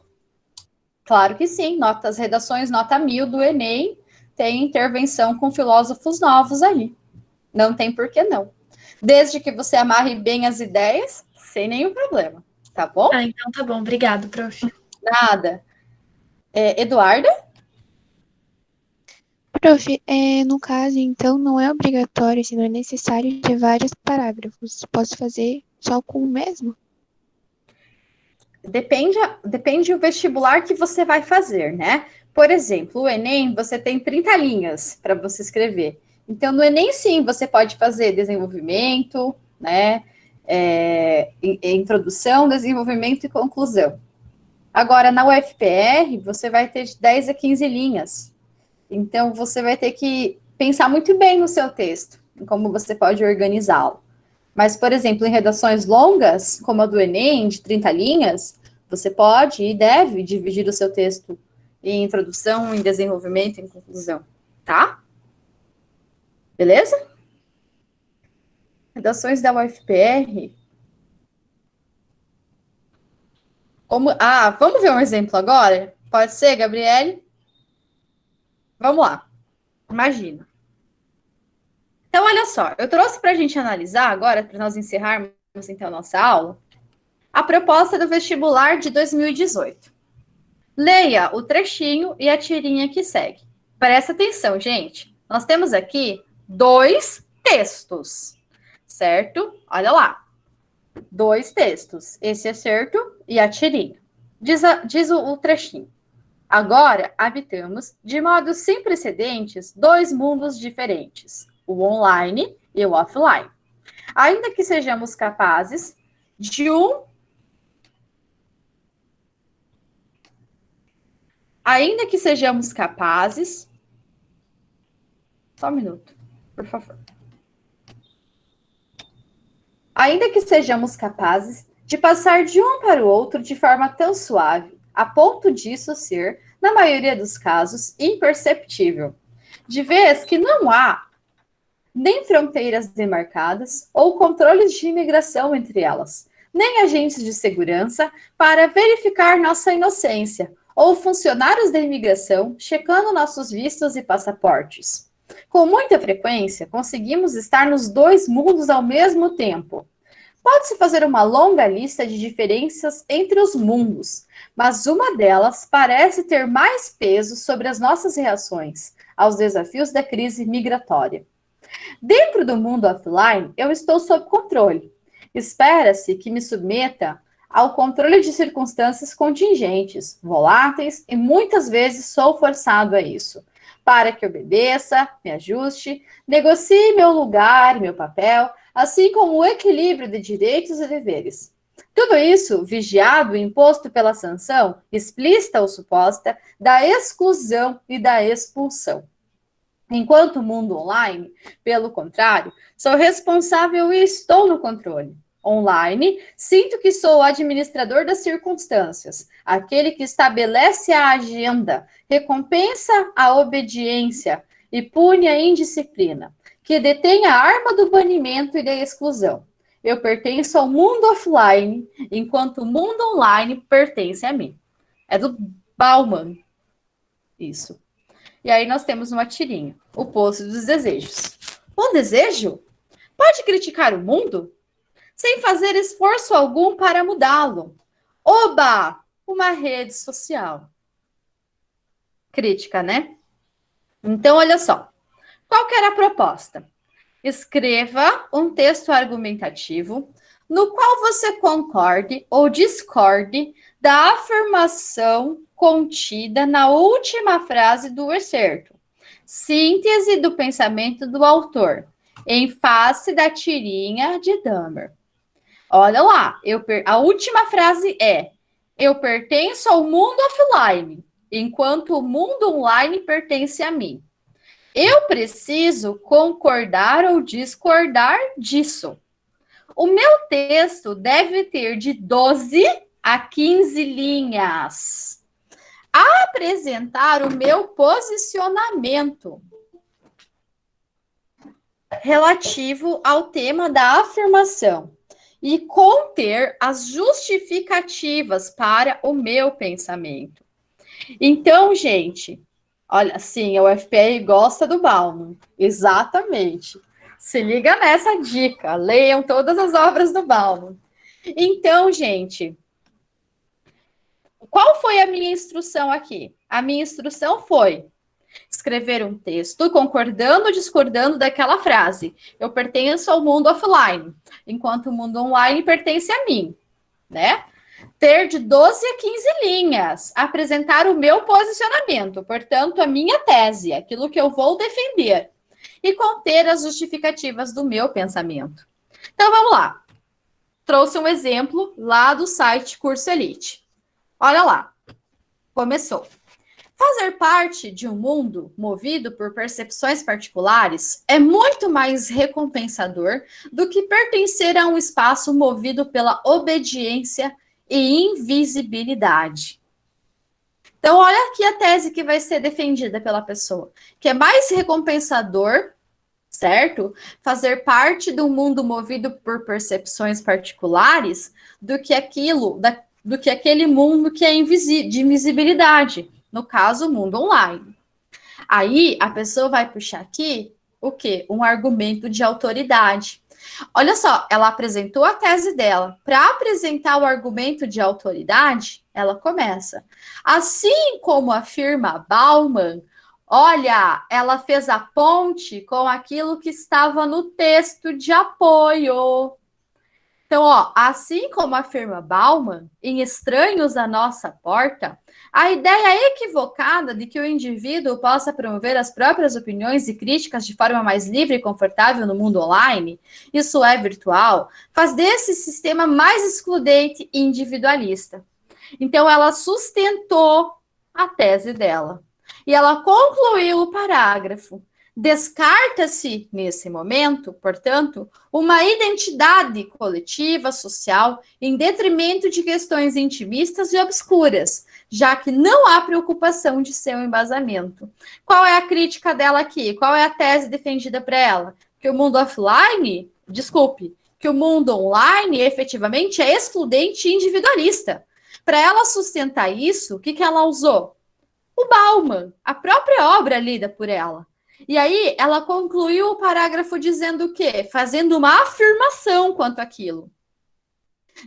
Claro que sim. As redações nota 1000 do Enem tem intervenção com filósofos novos ali. Não tem por que não. Desde que você amarre bem as ideias, sem nenhum problema. Tá bom? Ah, então tá bom. Obrigado, prof. Nada. Eduarda? Prof, no caso, então, não é obrigatório, se não é necessário ter vários parágrafos. Posso fazer só com o mesmo? Depende do vestibular que você vai fazer, né? Por exemplo, o Enem, você tem 30 linhas para você escrever. Então, no Enem, sim, você pode fazer desenvolvimento, né? Introdução, desenvolvimento e conclusão. Agora, na UFPR, você vai ter de 10 a 15 linhas. Então, você vai ter que pensar muito bem no seu texto, em como você pode organizá-lo. Mas, por exemplo, em redações longas, como a do Enem, de 30 linhas, você pode e deve dividir o seu texto em introdução, em desenvolvimento, em conclusão, tá? Beleza? Redações da UFPR. Vamos ver um exemplo agora? Pode ser, Gabriele? Vamos lá. Imagina. Então, olha só, eu trouxe para a gente analisar agora, para nós encerrarmos então, nossa aula, a proposta do vestibular de 2018. Leia o trechinho e a tirinha que segue. Presta atenção, gente. Nós temos aqui 2 textos, certo? Olha lá. 2 textos. Esse excerto e a tirinha. Diz o trechinho. Agora, habitamos, de modos sem precedentes, 2 mundos diferentes, o online e o offline. Ainda que sejamos capazes de Só um minuto, por favor. Ainda que sejamos capazes de passar de um para o outro de forma tão suave, a ponto disso ser, na maioria dos casos, imperceptível. De vez que não há nem fronteiras demarcadas ou controles de imigração entre elas, nem agentes de segurança para verificar nossa inocência, ou funcionários da imigração checando nossos vistos e passaportes. Com muita frequência, conseguimos estar nos 2 mundos ao mesmo tempo. Pode-se fazer uma longa lista de diferenças entre os mundos, mas uma delas parece ter mais peso sobre as nossas reações aos desafios da crise migratória. Dentro do mundo offline, eu estou sob controle. Espera-se que me submeta ao controle de circunstâncias contingentes, voláteis, e muitas vezes sou forçado a isso, para que obedeça, me ajuste, negocie meu lugar, meu papel, assim como o equilíbrio de direitos e deveres. Tudo isso vigiado e imposto pela sanção, explícita ou suposta, da exclusão e da expulsão. Enquanto o mundo online, pelo contrário, sou responsável e estou no controle. Online, sinto que sou o administrador das circunstâncias, aquele que estabelece a agenda, recompensa a obediência e pune a indisciplina, que detém a arma do banimento e da exclusão. Eu pertenço ao mundo offline, enquanto o mundo online pertence a mim. É do Bauman, isso. E aí nós temos uma tirinha, o Poço dos Desejos. Um desejo pode criticar o mundo sem fazer esforço algum para mudá-lo. Oba! Uma rede social. Crítica, né? Então, olha só. Qual que era a proposta? Escreva um texto argumentativo no qual você concorde ou discorde da afirmação contida na última frase do excerto. Síntese do pensamento do autor, em face da tirinha de Dahmer. Olha lá, a última frase é: eu pertenço ao mundo offline, enquanto o mundo online pertence a mim. Eu preciso concordar ou discordar disso. O meu texto deve ter de 12 a 15 linhas. Apresentar o meu posicionamento relativo ao tema da afirmação e conter as justificativas para o meu pensamento. Então, gente, olha, sim, a UFPR gosta do Bauman, exatamente. Se liga nessa dica, leiam todas as obras do Bauman. Então, gente, qual foi a minha instrução aqui? A minha instrução foi escrever um texto concordando ou discordando daquela frase. Eu pertenço ao mundo offline, enquanto o mundo online pertence a mim, né? Ter de 12 a 15 linhas, apresentar o meu posicionamento, portanto, a minha tese, aquilo que eu vou defender, e conter as justificativas do meu pensamento. Então, vamos lá. Trouxe um exemplo lá do site Curso Elite. Olha lá. Começou. Fazer parte de um mundo movido por percepções particulares é muito mais recompensador do que pertencer a um espaço movido pela obediência e invisibilidade. Então, olha aqui a tese que vai ser defendida pela pessoa, que é mais recompensador, certo? Fazer parte de um mundo movido por percepções particulares do que aquele mundo que é de invisibilidade. No caso, o mundo online. Aí, a pessoa vai puxar aqui, o quê? Um argumento de autoridade. Olha só, ela apresentou a tese dela. Para apresentar o argumento de autoridade, ela começa. Assim como afirma Bauman, olha, ela fez a ponte com aquilo que estava no texto de apoio. Então, ó, assim como afirma Bauman, em Estranhos à Nossa Porta, a ideia equivocada de que o indivíduo possa promover as próprias opiniões e críticas de forma mais livre e confortável no mundo online, isso é virtual, faz desse sistema mais excludente e individualista. Então, ela sustentou a tese dela. E ela concluiu o parágrafo. Descarta-se, nesse momento, portanto, uma identidade coletiva, social, em detrimento de questões intimistas e obscuras, já que não há preocupação de seu embasamento. Qual é a crítica dela aqui? Qual é a tese defendida para ela? Que o mundo offline, que o mundo online efetivamente é excludente e individualista. Para ela sustentar isso, o que ela usou? O Bauman, a própria obra lida por ela. E aí, ela concluiu o parágrafo dizendo o quê? Fazendo uma afirmação quanto àquilo.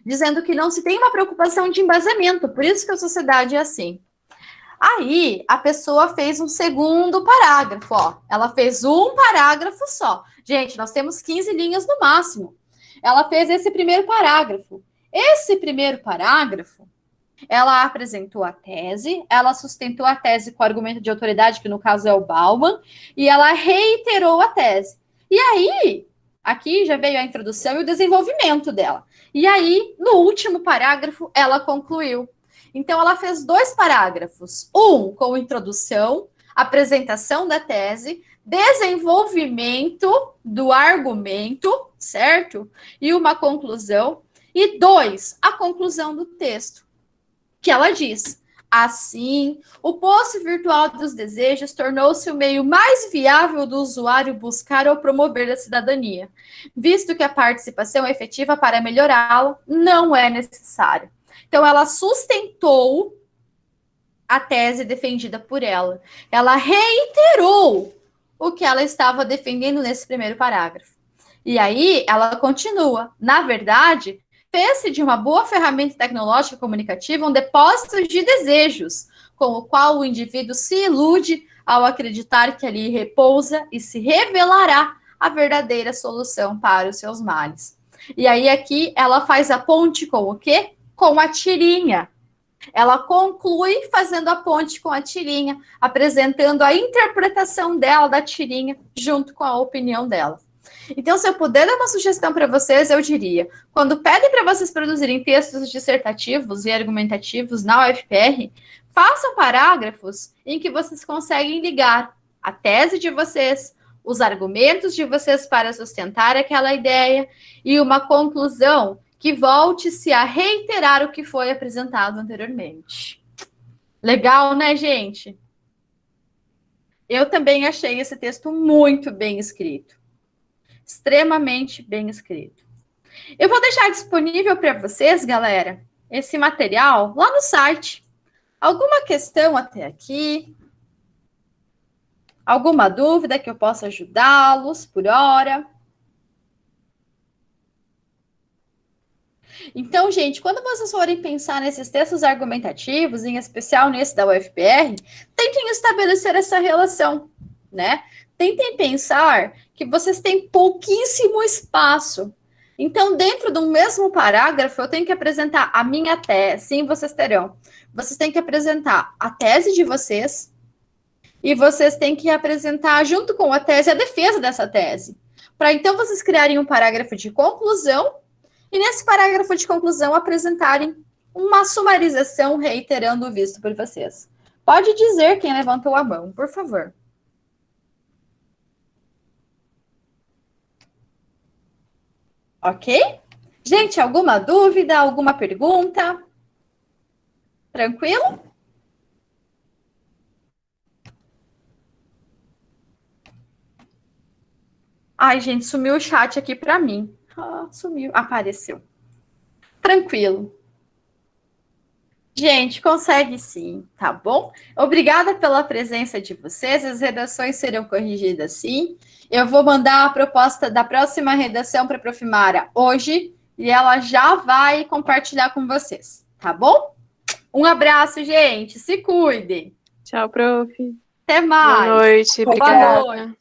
Dizendo que não se tem uma preocupação de embasamento, por isso que a sociedade é assim. Aí, a pessoa fez um segundo parágrafo, ó. Ela fez um parágrafo só. Gente, nós temos 15 linhas no máximo. Ela fez esse primeiro parágrafo. Esse primeiro parágrafo, ela apresentou a tese, ela sustentou a tese com o argumento de autoridade, que no caso é o Bauman, e ela reiterou a tese. E aí, aqui já veio a introdução e o desenvolvimento dela. E aí, no último parágrafo, ela concluiu. Então, ela fez 2 parágrafos. Um com introdução, apresentação da tese, desenvolvimento do argumento, certo? E uma conclusão. E 2, a conclusão do texto. Que ela diz: assim, o poço virtual dos desejos tornou-se o meio mais viável do usuário buscar ou promover a cidadania, visto que a participação efetiva para melhorá-la não é necessária. Então, ela sustentou a tese defendida por ela. Ela reiterou o que ela estava defendendo nesse primeiro parágrafo. E aí, ela continua. Na verdade, fez-se de uma boa ferramenta tecnológica comunicativa um depósito de desejos, com o qual o indivíduo se ilude ao acreditar que ali repousa e se revelará a verdadeira solução para os seus males. E aí aqui ela faz a ponte com o quê? Com a tirinha. Ela conclui fazendo a ponte com a tirinha, apresentando a interpretação dela da tirinha junto com a opinião dela. Então, se eu puder dar uma sugestão para vocês, eu diria, quando pedem para vocês produzirem textos dissertativos e argumentativos na UFPR, façam parágrafos em que vocês conseguem ligar a tese de vocês, os argumentos de vocês para sustentar aquela ideia e uma conclusão que volte-se a reiterar o que foi apresentado anteriormente. Legal, né, gente? Eu também achei esse texto muito bem escrito. Extremamente bem escrito. Eu vou deixar disponível para vocês, galera, esse material lá no site. Alguma questão até aqui? Alguma dúvida que eu possa ajudá-los por hora? Então, gente, quando vocês forem pensar nesses textos argumentativos, em especial nesse da UFPR, tentem estabelecer essa relação, né? Tentem pensar que vocês têm pouquíssimo espaço. Então, dentro do mesmo parágrafo, eu tenho que apresentar a minha tese. Sim, vocês terão. Vocês têm que apresentar a tese de vocês e vocês têm que apresentar, junto com a tese, a defesa dessa tese. Para, então, vocês criarem um parágrafo de conclusão e, nesse parágrafo de conclusão, apresentarem uma sumarização reiterando o visto por vocês. Pode dizer quem levantou a mão, por favor. Ok? Gente, alguma dúvida, alguma pergunta? Tranquilo? Ai, gente, sumiu o chat aqui para mim. Sumiu, apareceu. Tranquilo. Gente, consegue sim, tá bom? Obrigada pela presença de vocês. As redações serão corrigidas sim. Eu vou mandar a proposta da próxima redação para a Prof. Mara hoje e ela já vai compartilhar com vocês, tá bom? Um abraço, gente. Se cuidem. Tchau, prof. Até mais. Boa noite. Boa Obrigada. noite.